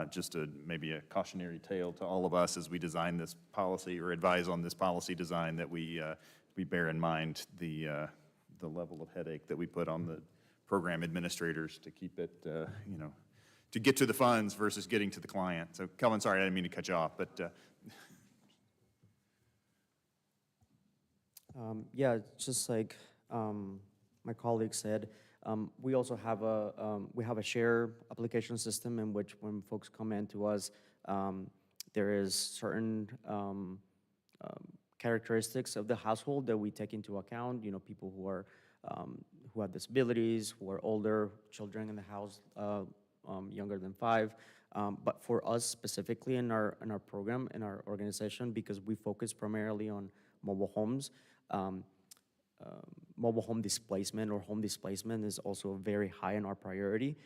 just maybe a cautionary tale to all of us as we design this policy or advise on this policy design, that we bear in mind the level of headache that we put on the program administrators to keep it, to get to the funds versus getting to the client. So Kelvin, sorry, I didn't mean to cut you off, but. Yeah, just like my colleague said, we also have a share application system in which when folks come in to us, there is certain characteristics of the household that we take into account. You know, people who are who have disabilities, who are older, children in the house younger than 5. But for us specifically in our program, in our organization, because we focus primarily on mobile homes, mobile home displacement or home displacement is also very high in our priority.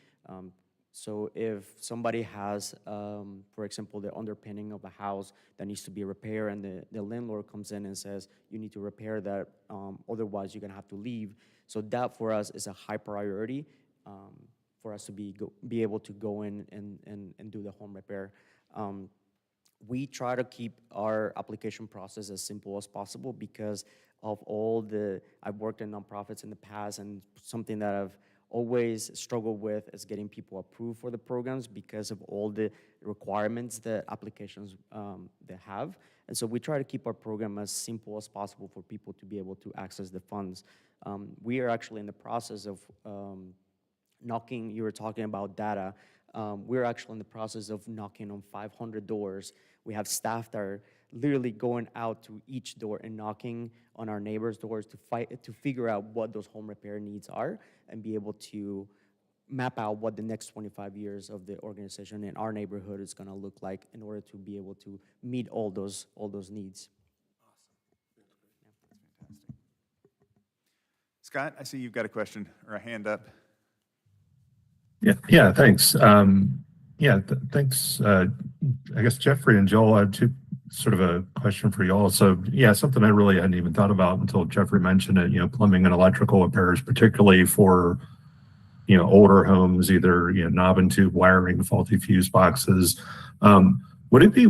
So if somebody has, for example, the underpinning of a house that needs to be repaired, and the landlord comes in and says, you need to repair that, otherwise you're gonna have to leave. So that for us is a high priority for us to be able to go in and do the home repair. We try to keep our application process as simple as possible because of I've worked in nonprofits in the past, and something that I've always struggled with is getting people approved for the programs because of all the requirements that applications they have. And so we try to keep our program as simple as possible for people to be able to access the funds. We are actually in the process of knocking, you were talking about data, we're actually in the process of knocking on 500 doors. We have staff that are literally going out to each door and knocking on our neighbors' doors to figure out what those home repair needs are and be able to map out what the next 25 years of the organization in our neighborhood is going to look like in order to be able to meet all those needs. Awesome. That's fantastic. Scott, I see you've got a question or a hand up. Yeah, thanks. Thanks. I guess Jeffrey and Joel, I had sort of a question for you all. So yeah, something I really hadn't even thought about until Jeffrey mentioned it, plumbing and electrical repairs, particularly for, older homes, either, knob and tube wiring, faulty fuse boxes. Would it be,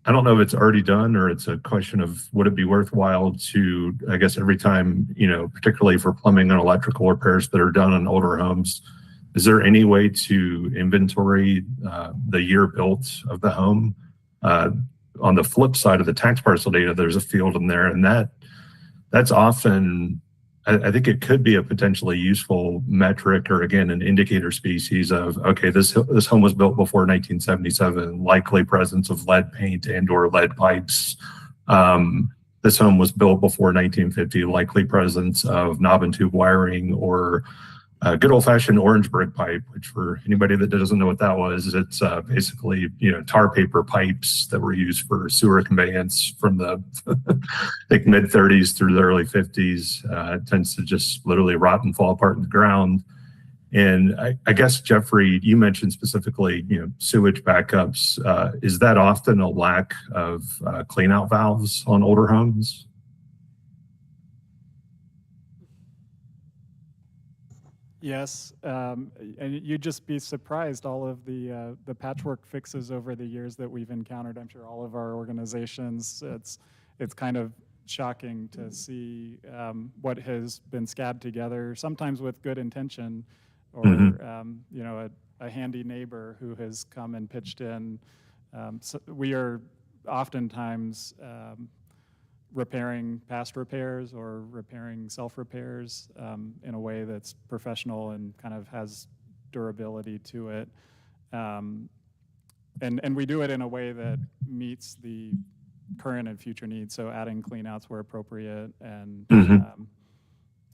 I don't know if it's already done or it's a question of, would it be worthwhile to, I guess every time, particularly for plumbing and electrical repairs that are done on older homes, is there any way to inventory the year built of the home? On the flip side of the tax parcel data, there's a field in there, and that's often, I think it could be a potentially useful metric, or again, an indicator species of, okay, this home was built before 1977, likely presence of lead paint and or lead pipes. This home was built before 1950, likely presence of knob and tube wiring or good old-fashioned orange brick pipe, which for anybody that doesn't know what that was, it's basically tar paper pipes that were used for sewer conveyance from the mid-30s through the early 50s. It tends to just literally rot and fall apart in the ground. And I guess Jeffrey, you mentioned specifically sewage backups. Is that often a lack of clean-out valves on older homes? Yes, and you'd just be surprised all of the patchwork fixes over the years that we've encountered. I'm sure all of our organizations, it's kind of shocking to see what has been scabbed together, sometimes with good intention, or you know, a handy neighbor who has come and pitched in. So we are oftentimes repairing past repairs or repairing self-repairs in a way that's professional and kind of has durability to it. And we do it in a way that meets the current and future needs, so adding cleanouts where appropriate. And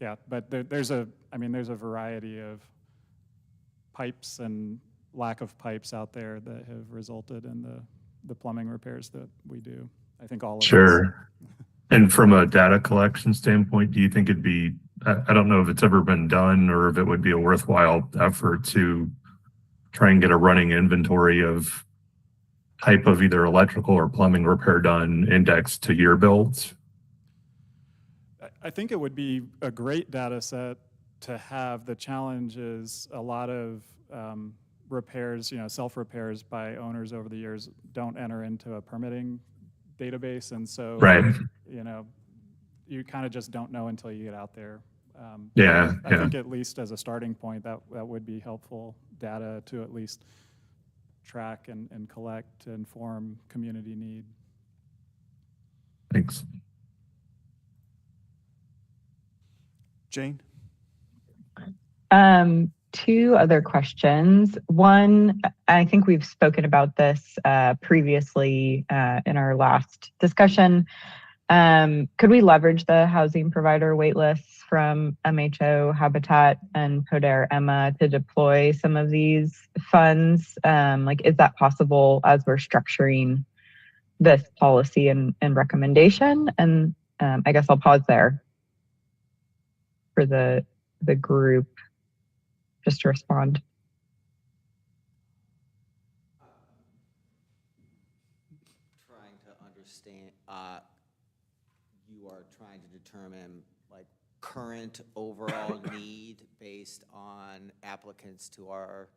yeah, but there's a variety of pipes and lack of pipes out there that have resulted in the plumbing repairs that we do. I think all of us. Sure. And from a data collection standpoint, do you think it'd be, I don't know if it's ever been done or if it would be a worthwhile effort to try and get a running inventory of type of either electrical or plumbing repair done indexed to year builds? I think it would be a great data set to have. The challenge is a lot of repairs, you know, self-repairs by owners over the years don't enter into a permitting database, and so you know, you kind of just don't know until you get out there. I think at least as a starting point, that would be helpful data to at least track and collect to inform community need. Thanks. Jane? Two other questions. One, I think we've spoken about this previously in our last discussion. Could we leverage the housing provider waitlists from MHO, Habitat, and Poder Emma to deploy some of these funds? Like, is that possible as we're structuring this policy and recommendation? And I guess I'll pause there for the group just to respond. Trying to understand, you are trying to determine like current overall need based on applicants to our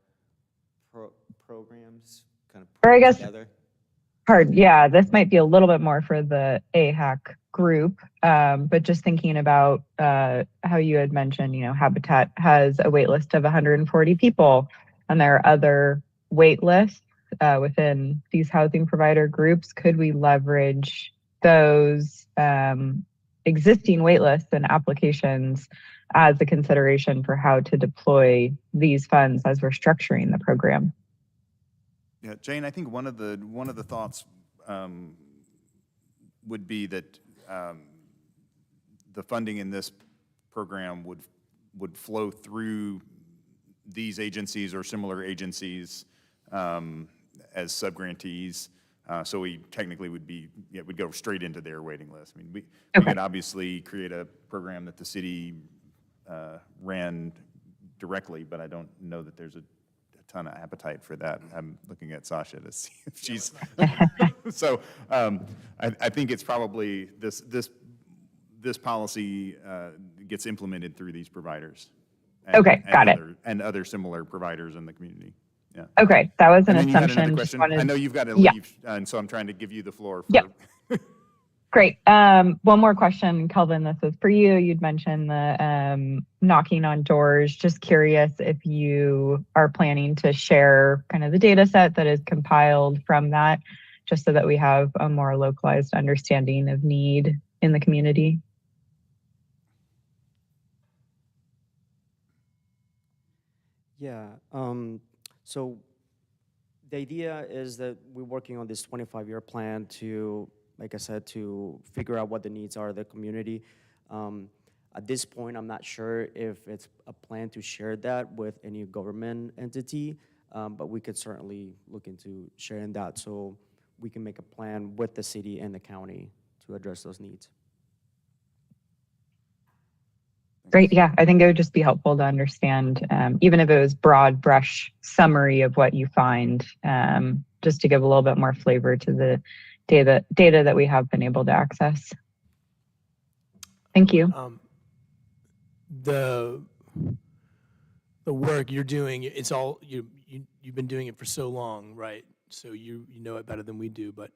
programs, kind of Or I guess, together. Yeah, this might be a little bit more for the AHAC group, but just thinking about how you had mentioned, you know, Habitat has a wait list of 140 people, and there are other wait lists within these housing provider groups. Could we leverage those existing wait lists and applications as a consideration for how to deploy these funds as we're structuring the program? Yeah, Jane, I think one of the thoughts would be that the funding in this program would flow through these agencies or similar agencies as subgrantees. So we technically would go straight into their waiting list. I mean, we could obviously create a program that the city ran directly, but I don't know that there's a ton of appetite for that. I'm looking at Sasha to see if she's. So I think it's probably this policy gets implemented through these providers. Got it. And other similar providers in the community. Yeah. Okay, that was an assumption. You had another question? I know you've got to leave, and so I'm trying to give you the floor. Great. One more question, Kelvin. This is for you. You'd mentioned the knocking on doors. Just curious if you are planning to share kind of the data set that is compiled from that, just so that we have a more localized understanding of need in the community. Yeah. So the idea is that we're working on this 25-year plan to, like I said, to figure out what the needs are of the community. At this point, I'm not sure if it's a plan to share that with any government entity, but we could certainly look into sharing that so we can make a plan with the city and the county to address those needs. Great. Yeah, I think it would just be helpful to understand, even if it was broad brush summary of what you find, just to give a little bit more flavor to the data that we have been able to access. Thank you. the work you're doing, it's all, you've been doing it for so long, right? So you know it better than we do, but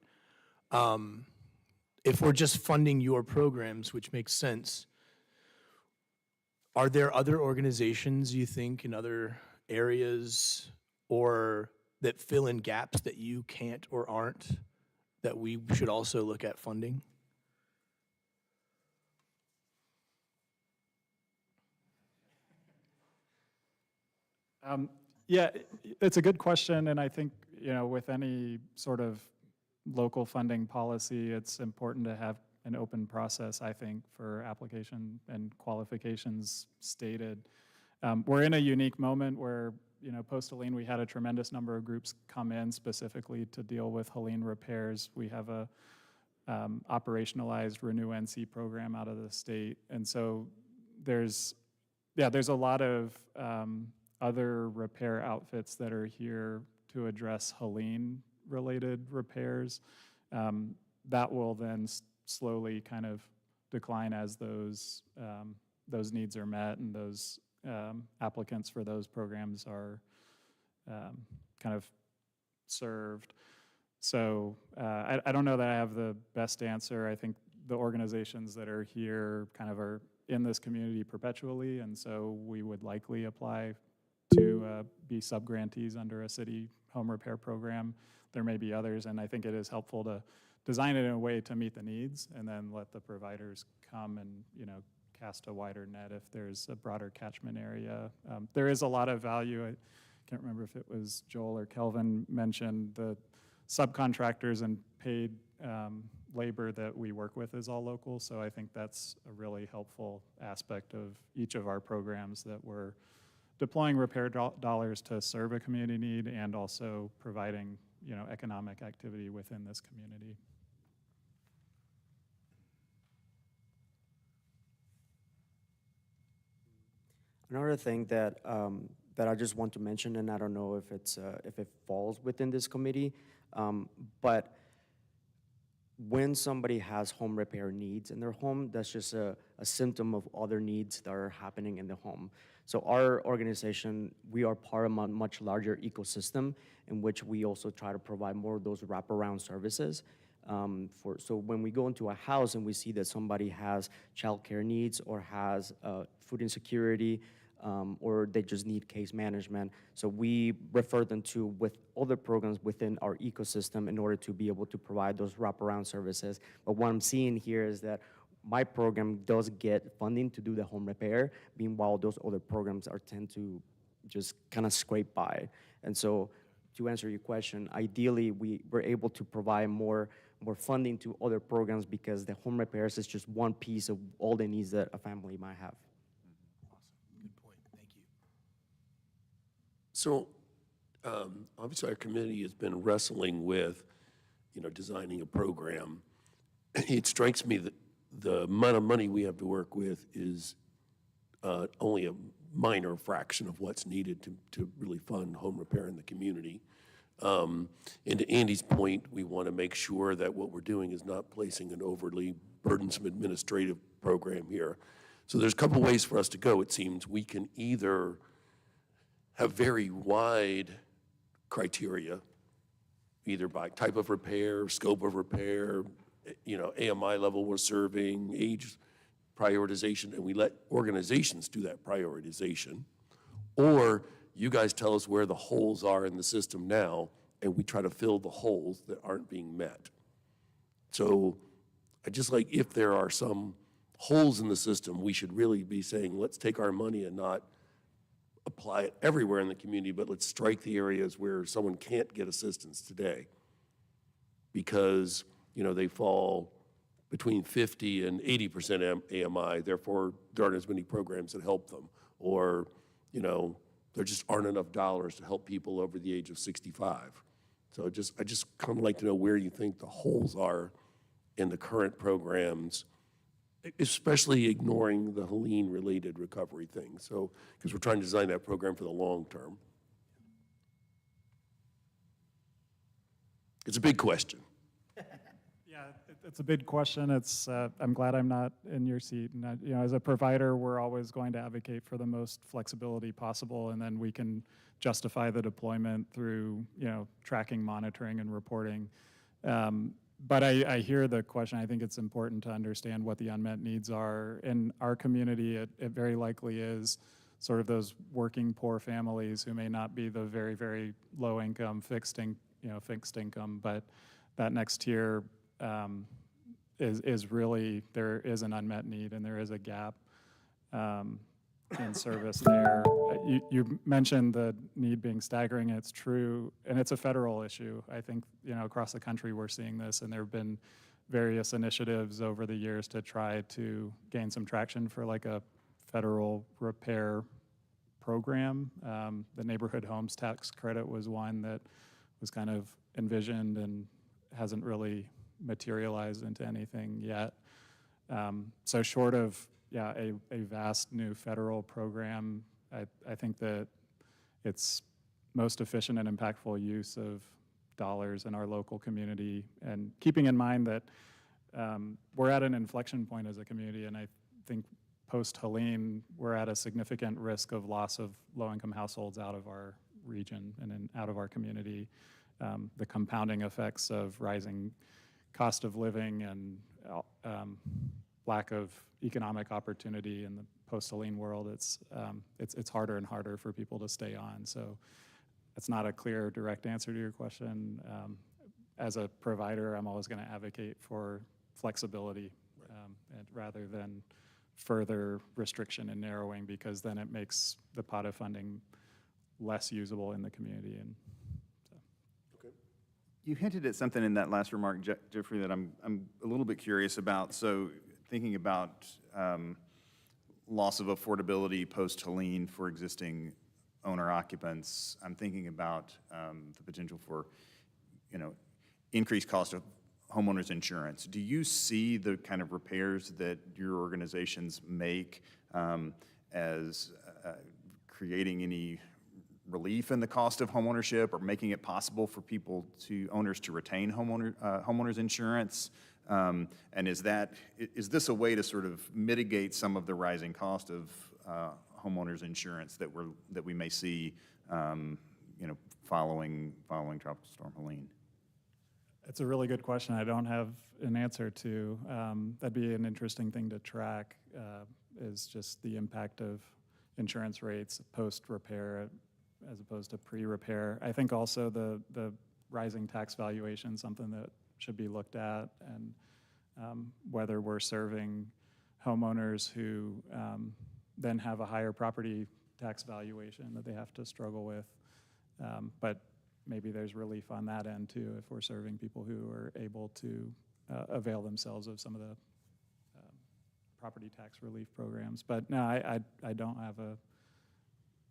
if we're just funding your programs, which makes sense, are there other organizations you think in other areas or that fill in gaps that you can't or aren't that we should also look at funding? Yeah, it's a good question, and I think, you know, with any sort of local funding policy, it's important to have an open process, I think, for application and qualifications stated. We're in a unique moment where, you know, post-Helene, we had a tremendous number of groups come in specifically to deal with Helene repairs. We have a operationalized Renew NC program out of the state, and so there's a lot of other repair outfits that are here to address Helene-related repairs. That will then slowly kind of decline as those needs are met and those applicants for those programs are kind of served. So I don't know that I have the best answer. I think the organizations that are here kind of are in this community perpetually, and so we would likely apply to be subgrantees under a city home repair program. There may be others, and I think it is helpful to design it in a way to meet the needs and then let the providers come and, you know, cast a wider net if there's a broader catchment area. There is a lot of value. I can't remember if it was Joel or Kelvin mentioned the subcontractors and paid labor that we work with is all local. So I think that's a really helpful aspect of each of our programs, that we're deploying repair dollars to serve a community need and also providing, you know, economic activity within this community. Another thing that that I just want to mention, and I don't know if it's if it falls within this committee, but when somebody has home repair needs in their home, that's just a symptom of other needs that are happening in the home. So our organization, we are part of a much larger ecosystem in which we also try to provide more of those wraparound services. So when we go into a house and we see that somebody has childcare needs or has food insecurity, or they just need case management, so we refer them to with other programs within our ecosystem in order to be able to provide those wraparound services. But what I'm seeing here is that my program does get funding to do the home repair, meanwhile those other programs tend to just kind of scrape by. And so to answer your question, ideally we're able to provide more funding to other programs because the home repairs is just one piece of all the needs that a family might have. Awesome, good point, thank you. So obviously our committee has been wrestling with, you know, designing a program. It strikes me that the amount of money we have to work with is only a minor fraction of what's needed to really fund home repair in the community. And to Andy's point, we want to make sure that what we're doing is not placing an overly burdensome administrative program here. So there's a couple ways for us to go, it seems. We can either have very wide criteria, either by type of repair, scope of repair, you know, AMI level we're serving, age prioritization, and we let organizations do that prioritization. Or you guys tell us where the holes are in the system now, and we try to fill the holes that aren't being met. So I just like, if there are some holes in the system, we should really be saying, let's take our money and not apply it everywhere in the community, but let's strike the areas where someone can't get assistance today. Because, you know, they fall between 50 and 80% AMI, therefore there aren't as many programs that help them. Or, you know, there just aren't enough dollars to help people over the age of 65. So I just kind of like to know where you think the holes are in the current programs, especially ignoring the Helene-related recovery thing. So, because we're trying to design that program for the long term. It's a big question. Yeah, it's a big question. I'm glad I'm not in your seat. And as a provider, we're always going to advocate for the most flexibility possible, and then we can justify the deployment through, tracking, monitoring, and reporting. But I hear the question. I think it's important to understand what the unmet needs are. In our community, it very likely is sort of those working poor families who may not be the very, very low income fixed income, but that next tier is really, there is an unmet need and there is a gap in service there. You mentioned the need being staggering. It's true, and it's a federal issue. I think, across the country we're seeing this, and there have been various initiatives over the years to try to gain some traction for like a federal repair program. The neighborhood homes tax credit was one that was kind of envisioned and hasn't really materialized into anything yet. So short of, a vast new federal program, I think that it's most efficient and impactful use of dollars in our local community, and keeping in mind that we're at an inflection point as a community, and I think post-Helene, we're at a significant risk of loss of low-income households out of our region and out of our community. The compounding effects of rising cost of living and lack of economic opportunity in the post-Helene world, it's harder and harder for people to stay on. So it's not a clear, direct answer to your question. As a provider, I'm always going to advocate for flexibility and rather than further restriction and narrowing, because then it makes the pot of funding less usable in the community. And so. You hinted at something in that last remark, Jeffrey, that I'm a little bit curious about. So thinking about loss of affordability post-Helene for existing owner occupants, I'm thinking about the potential for, increased cost of homeowners insurance. Do you see the kind of repairs that your organizations make as creating any relief in the cost of homeownership, or making it possible for owners to retain homeowners insurance? And is this a way to sort of mitigate some of the rising cost of homeowners insurance that we may see, following Tropical Storm Helene? It's a really good question. I don't have an answer to. That'd be an interesting thing to track, is just the impact of insurance rates post-repair as opposed to pre-repair. I think also the rising tax valuation, something that should be looked at, and whether we're serving homeowners who then have a higher property tax valuation that they have to struggle with. But maybe there's relief on that end too, if we're serving people who are able to avail themselves of some of the property tax relief programs. But no, I don't have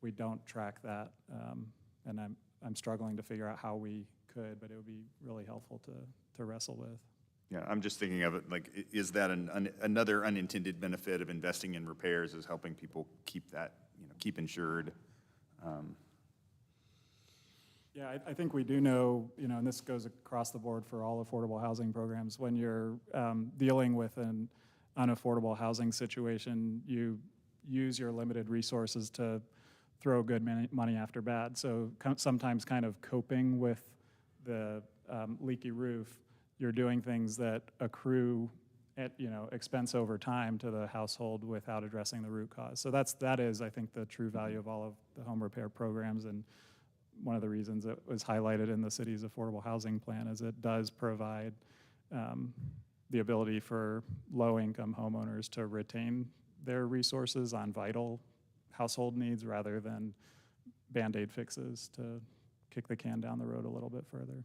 we don't track that, and I'm struggling to figure out how we could, but it would be really helpful to wrestle with. Yeah, I'm just thinking of it like, is that another unintended benefit of investing in repairs, is helping people keep that, keep insured? Yeah, I think we do know, and this goes across the board for all affordable housing programs, when you're dealing with an unaffordable housing situation, you use your limited resources to throw good money after bad. So sometimes kind of coping with the leaky roof, you're doing things that accrue at expense over time to the household without addressing the root cause. So that is, I think, the true value of all of the home repair programs, and one of the reasons it was highlighted in the city's affordable housing plan is it does provide the ability for low-income homeowners to retain their resources on vital household needs rather than Band-Aid fixes to kick the can down the road a little bit further.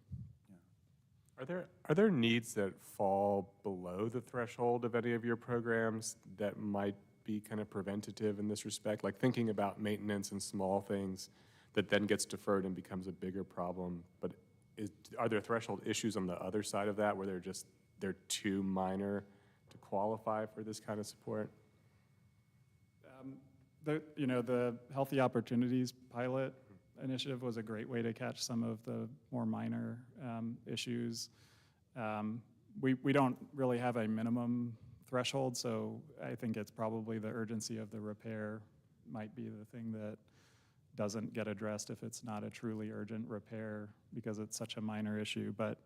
Are there needs that fall below the threshold of any of your programs that might be kind of preventative in this respect? Like thinking about maintenance and small things that then gets deferred and becomes a bigger problem. But are there threshold issues on the other side of that where they're too minor to qualify for this kind of support? The Healthy Opportunities pilot initiative was a great way to catch some of the more minor issues. we don't really have a minimum threshold, so I think it's probably the urgency of the repair might be the thing that doesn't get addressed if it's not a truly urgent repair because it's such a minor issue. But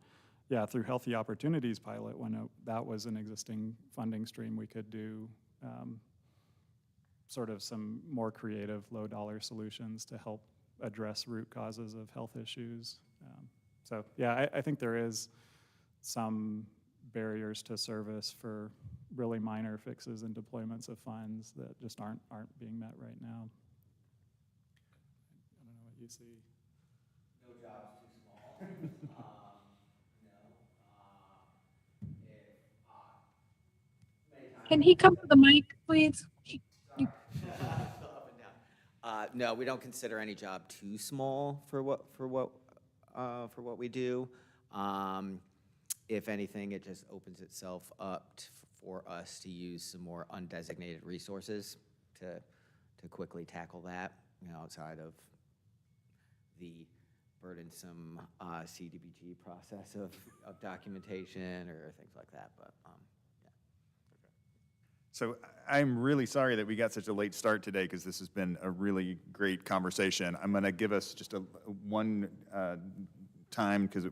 yeah, through Healthy Opportunities pilot, when that was an existing funding stream, we could do sort of some more creative low dollar solutions to help address root causes of health issues. So yeah, I think there is some barriers to service for really minor fixes and deployments of funds that just aren't being met right now. I don't know what you see. No job's too small. Can he come to the mic, please? No, we don't consider any job too small for what we do. If anything, it just opens itself up for us to use some more undesignated resources to quickly tackle that, outside of the burdensome CDBG process of documentation or things like that. But So I'm really sorry that we got such a late start today because this has been a really great conversation. I'm going to give us just one time because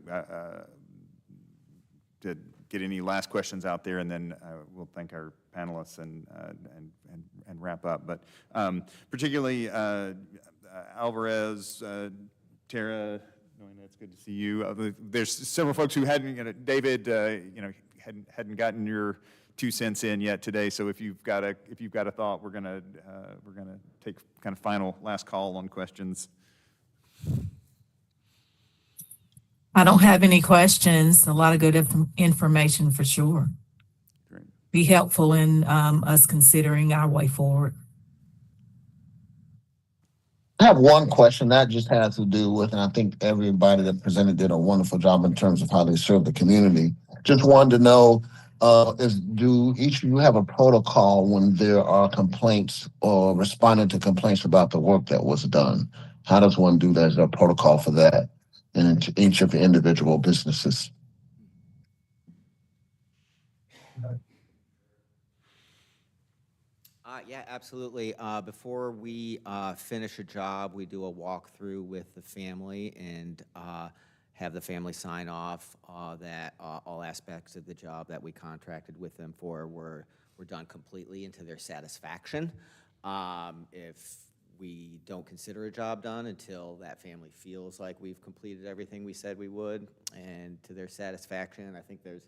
to get any last questions out there, and then we'll thank our panelists and wrap up. But particularly Alvarez, Tara, it's good to see you. There's several folks who hadn't, David, hadn't gotten your 2 cents in yet today. So if you've got a thought, we're gonna take kind of final last call on questions. I don't have any questions. A lot of good information for sure. Great. Be helpful in us considering our way forward. I have one question that just has to do with, and I think everybody that presented did a wonderful job in terms of how they serve the community. Just wanted to know, do each of you have a protocol when there are complaints or responding to complaints about the work that was done? How does one do that? Is there a protocol for that in each of the individual businesses? Yeah, absolutely. Before we finish a job, we do a walkthrough with the family and have the family sign off that all aspects of the job that we contracted with them for were done completely and to their satisfaction. If we don't consider a job done until that family feels like we've completed everything we said we would and to their satisfaction. I think there's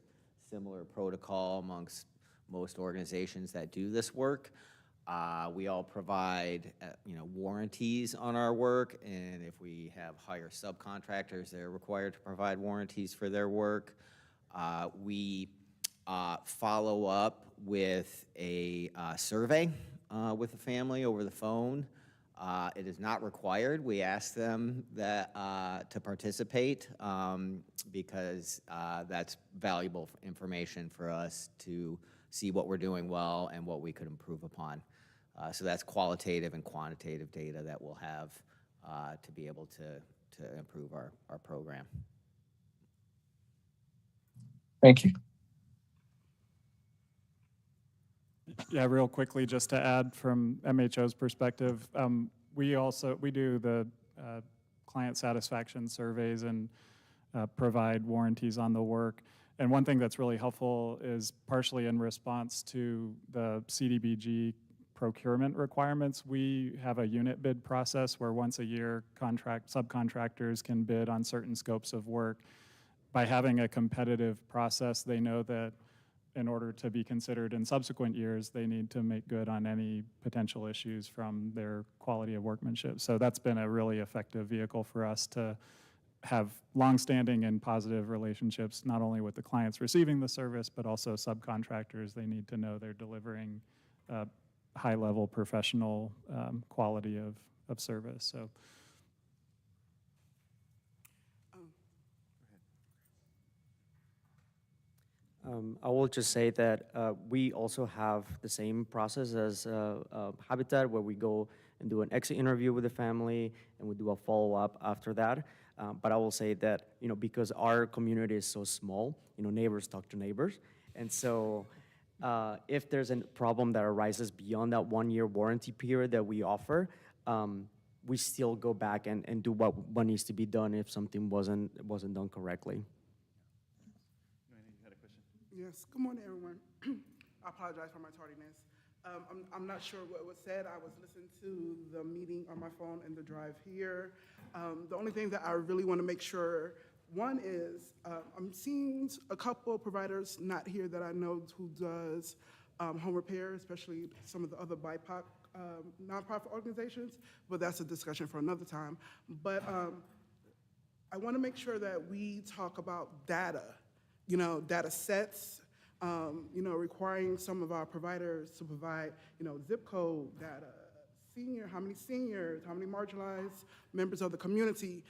similar protocol amongst most organizations that do this work. We all provide, warranties on our work, and if we have hire subcontractors, they're required to provide warranties for their work. We follow up with a survey with the family over the phone. It is not required. We ask them to participate because that's valuable information for us to see what we're doing well and what we could improve upon. So that's qualitative and quantitative data that we'll have to be able to improve our program. Thank you. Yeah, real quickly, just to add from MHO's perspective, we do the client satisfaction surveys and provide warranties on the work. And one thing that's really helpful is partially in response to the CDBG procurement requirements. We have a unit bid process where once a year subcontractors can bid on certain scopes of work. By having a competitive process, they know that in order to be considered in subsequent years, they need to make good on any potential issues from their quality of workmanship. So that's been a really effective vehicle for us to have longstanding and positive relationships, not only with the clients receiving the service, but also subcontractors. They need to know they're delivering high-level professional quality of service. So. I will just say that we also have the same process as Habitat, where we go and do an exit interview with the family, and we do a follow-up after that. But I will say that, because our community is so small, neighbors talk to neighbors. And so if there's a problem that arises beyond that 1-year warranty period that we offer, we still go back and do what needs to be done if something wasn't done correctly. Yes, good morning, everyone. I apologize for my tardiness. I'm not sure what was said. I was listening to the meeting on my phone in the drive here. The only thing that I really want to make sure, one is, I'm seeing a couple providers not here that I know who does home repair, especially some of the other BIPOC nonprofit organizations, but that's a discussion for another time. But I want to make sure that we talk about data, data sets, requiring some of our providers to provide, zip code data, how many seniors, how many marginalized members of the community,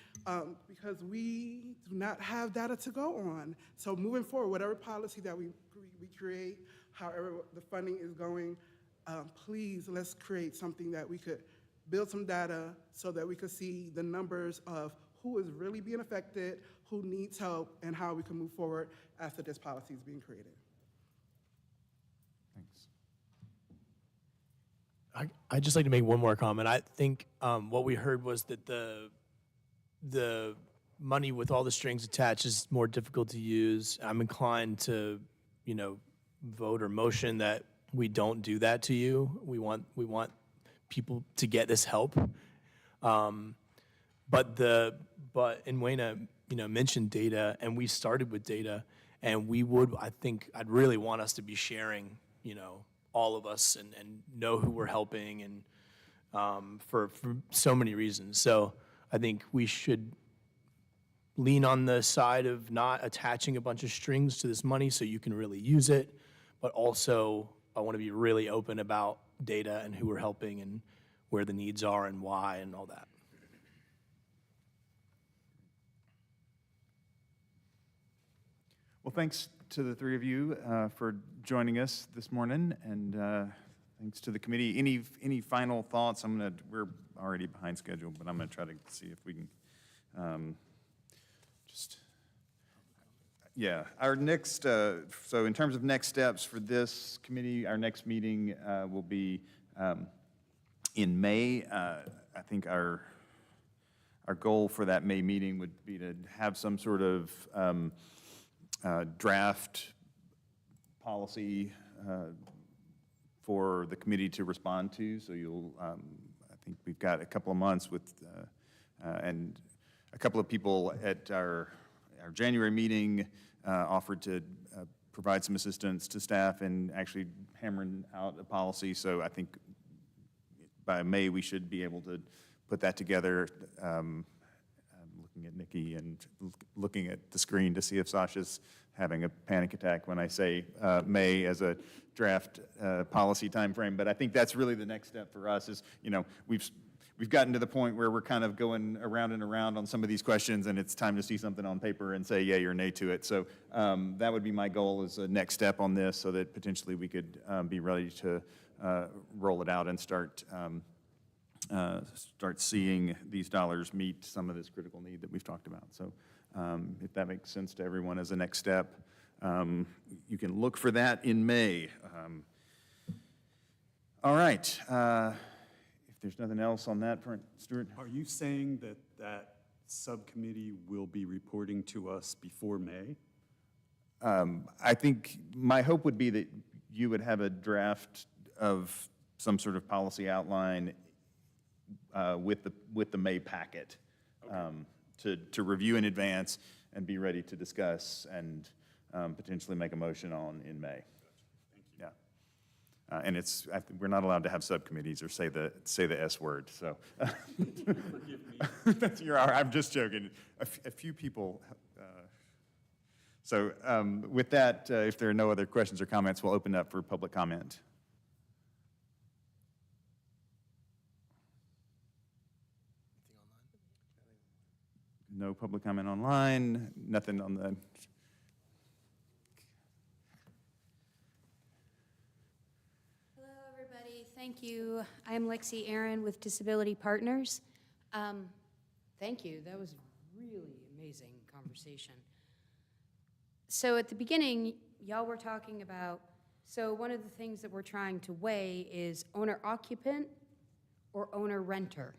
because we do not have data to go on. So moving forward, whatever policy that we create, however the funding is going, please let's create something that we could build some data so that we could see the numbers of who is really being affected, who needs help, and how we can move forward after this policy is being created. Thanks. I'd just like to make one more comment. I think what we heard was that the money with all the strings attached is more difficult to use. I'm inclined to, vote or motion that we don't do that to you. We want people to get this help. But Wayna, mentioned data, and we started with data, and I'd really want us to be sharing, all of us and know who we're helping, and for so many reasons. So I think we should lean on the side of not attaching a bunch of strings to this money so you can really use it, but also I want to be really open about data and who we're helping and where the needs are and why and all that. Well, thanks to the three of you for joining us this morning, and thanks to the committee. Any final thoughts? We're already behind schedule, but I'm gonna try to see if we can our next, so in terms of next steps for this committee, our next meeting will be in May. I think our goal for that May meeting would be to have some sort of draft policy for the committee to respond to. So I think we've got a couple of months with, and a couple of people at our January meeting offered to provide some assistance to staff in actually hammering out a policy. So I think by May we should be able to put that together. I'm looking at Nikki and looking at the screen to see if Sasha's having a panic attack when I say May as a draft policy timeframe. But I think that's really the next step for us is, we've gotten to the point where we're kind of going around and around on some of these questions, and it's time to see something on paper and say yay or nay to it. So that would be my goal as a next step on this, so that potentially we could be ready to roll it out and start seeing these dollars meet some of this critical need that we've talked about. So if that makes sense to everyone as a next step, you can look for that in May. All right. If there's nothing else on that front, Stuart? Are you saying that that subcommittee will be reporting to us before May? I think my hope would be that you would have a draft of some sort of policy outline with the May packet, okay, to review in advance and be ready to discuss and potentially make a motion on in May. And we're not allowed to have subcommittees or say the S word, so. Forgive me. I'm just joking. A few people. So with that, if there are no other questions or comments, we'll open up for public comment. No public comment online, nothing on the. Thank Thank you. I'm Lexi Aaron with Disability Partners. Thank you. That was really amazing conversation. So at the beginning, y'all were talking about, so one of the things that we're trying to weigh is owner-occupant or owner-renter,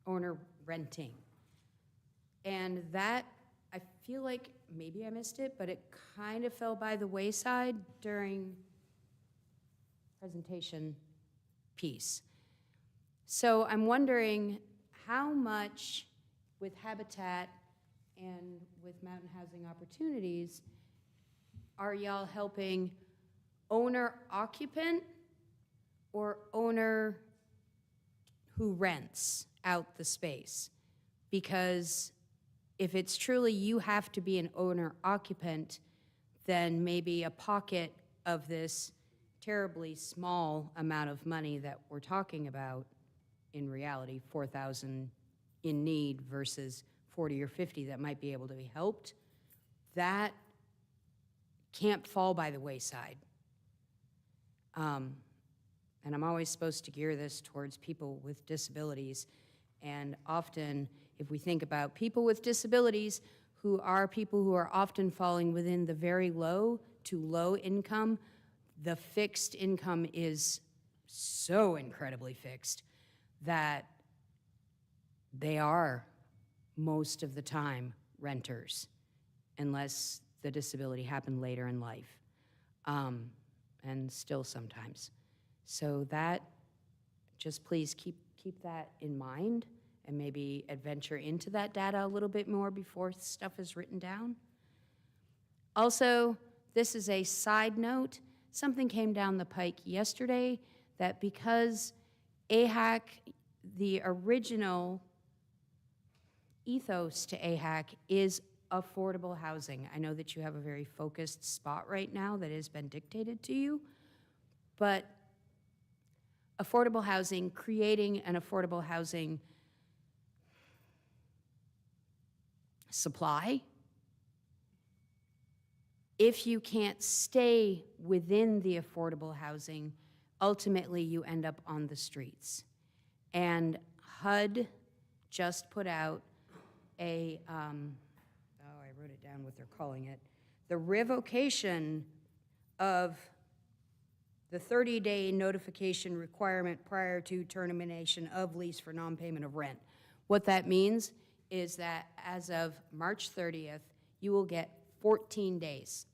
owner-renting. And that, I feel like maybe I missed it, but it kind of fell by the wayside during presentation piece. So I'm wondering how much with Habitat and with Mountain Housing Opportunities are y'all helping owner-occupant or owner who rents out the space? Because if it's truly you have to be an owner-occupant, then maybe a pocket of this terribly small amount of money that we're talking about, in reality, 4,000 in need versus 40 or 50 that might be able to be helped, that can't fall by the wayside. And I'm always supposed to gear this towards people with disabilities. And often, if we think about people with disabilities who are people who are often falling within the very low to low income, the fixed income is so incredibly fixed that they are most of the time renters, unless the disability happened later in life, and still sometimes. So that, just please keep that in mind and maybe adventure into that data a little bit more before stuff is written down. Also, this is a side note. Something came down the pike yesterday that because AHAC, the original ethos to AHAC is affordable housing. I know that you have a very focused spot right now that has been dictated to you, but affordable housing, creating an affordable housing supply, if you can't stay within the affordable housing, ultimately you end up on the streets. And HUD just put out a, I wrote it down what they're calling it, the revocation of the 30-day notification requirement prior to termination of lease for non-payment of rent. What that means is that as of March 30th, you will get 14 days.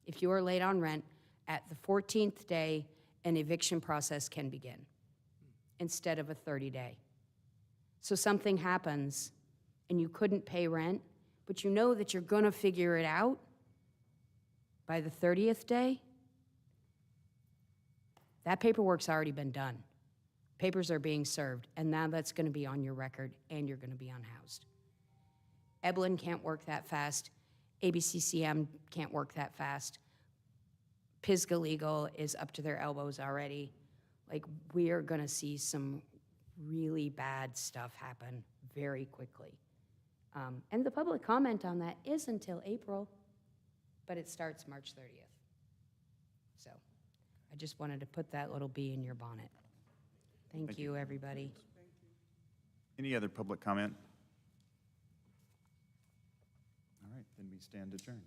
If you are late on rent, at the 14th day, an eviction process can begin instead of a 30-day. So something happens and you couldn't pay rent, but you know that you're gonna figure it out by the 30th day, that paperwork's already been done. Papers are being served, and now that's gonna be on your record and you're gonna be unhoused. Eblin can't work that fast. ABCCM can't work that fast. Pisgah Legal is up to their elbows already. Like, we are gonna see some really bad stuff happen very quickly. And the public comment on that is until April, but it starts March 30th. So I just wanted to put that little bee in your bonnet. Thank you, everybody. Any other public comment? All right, then we stand adjourned.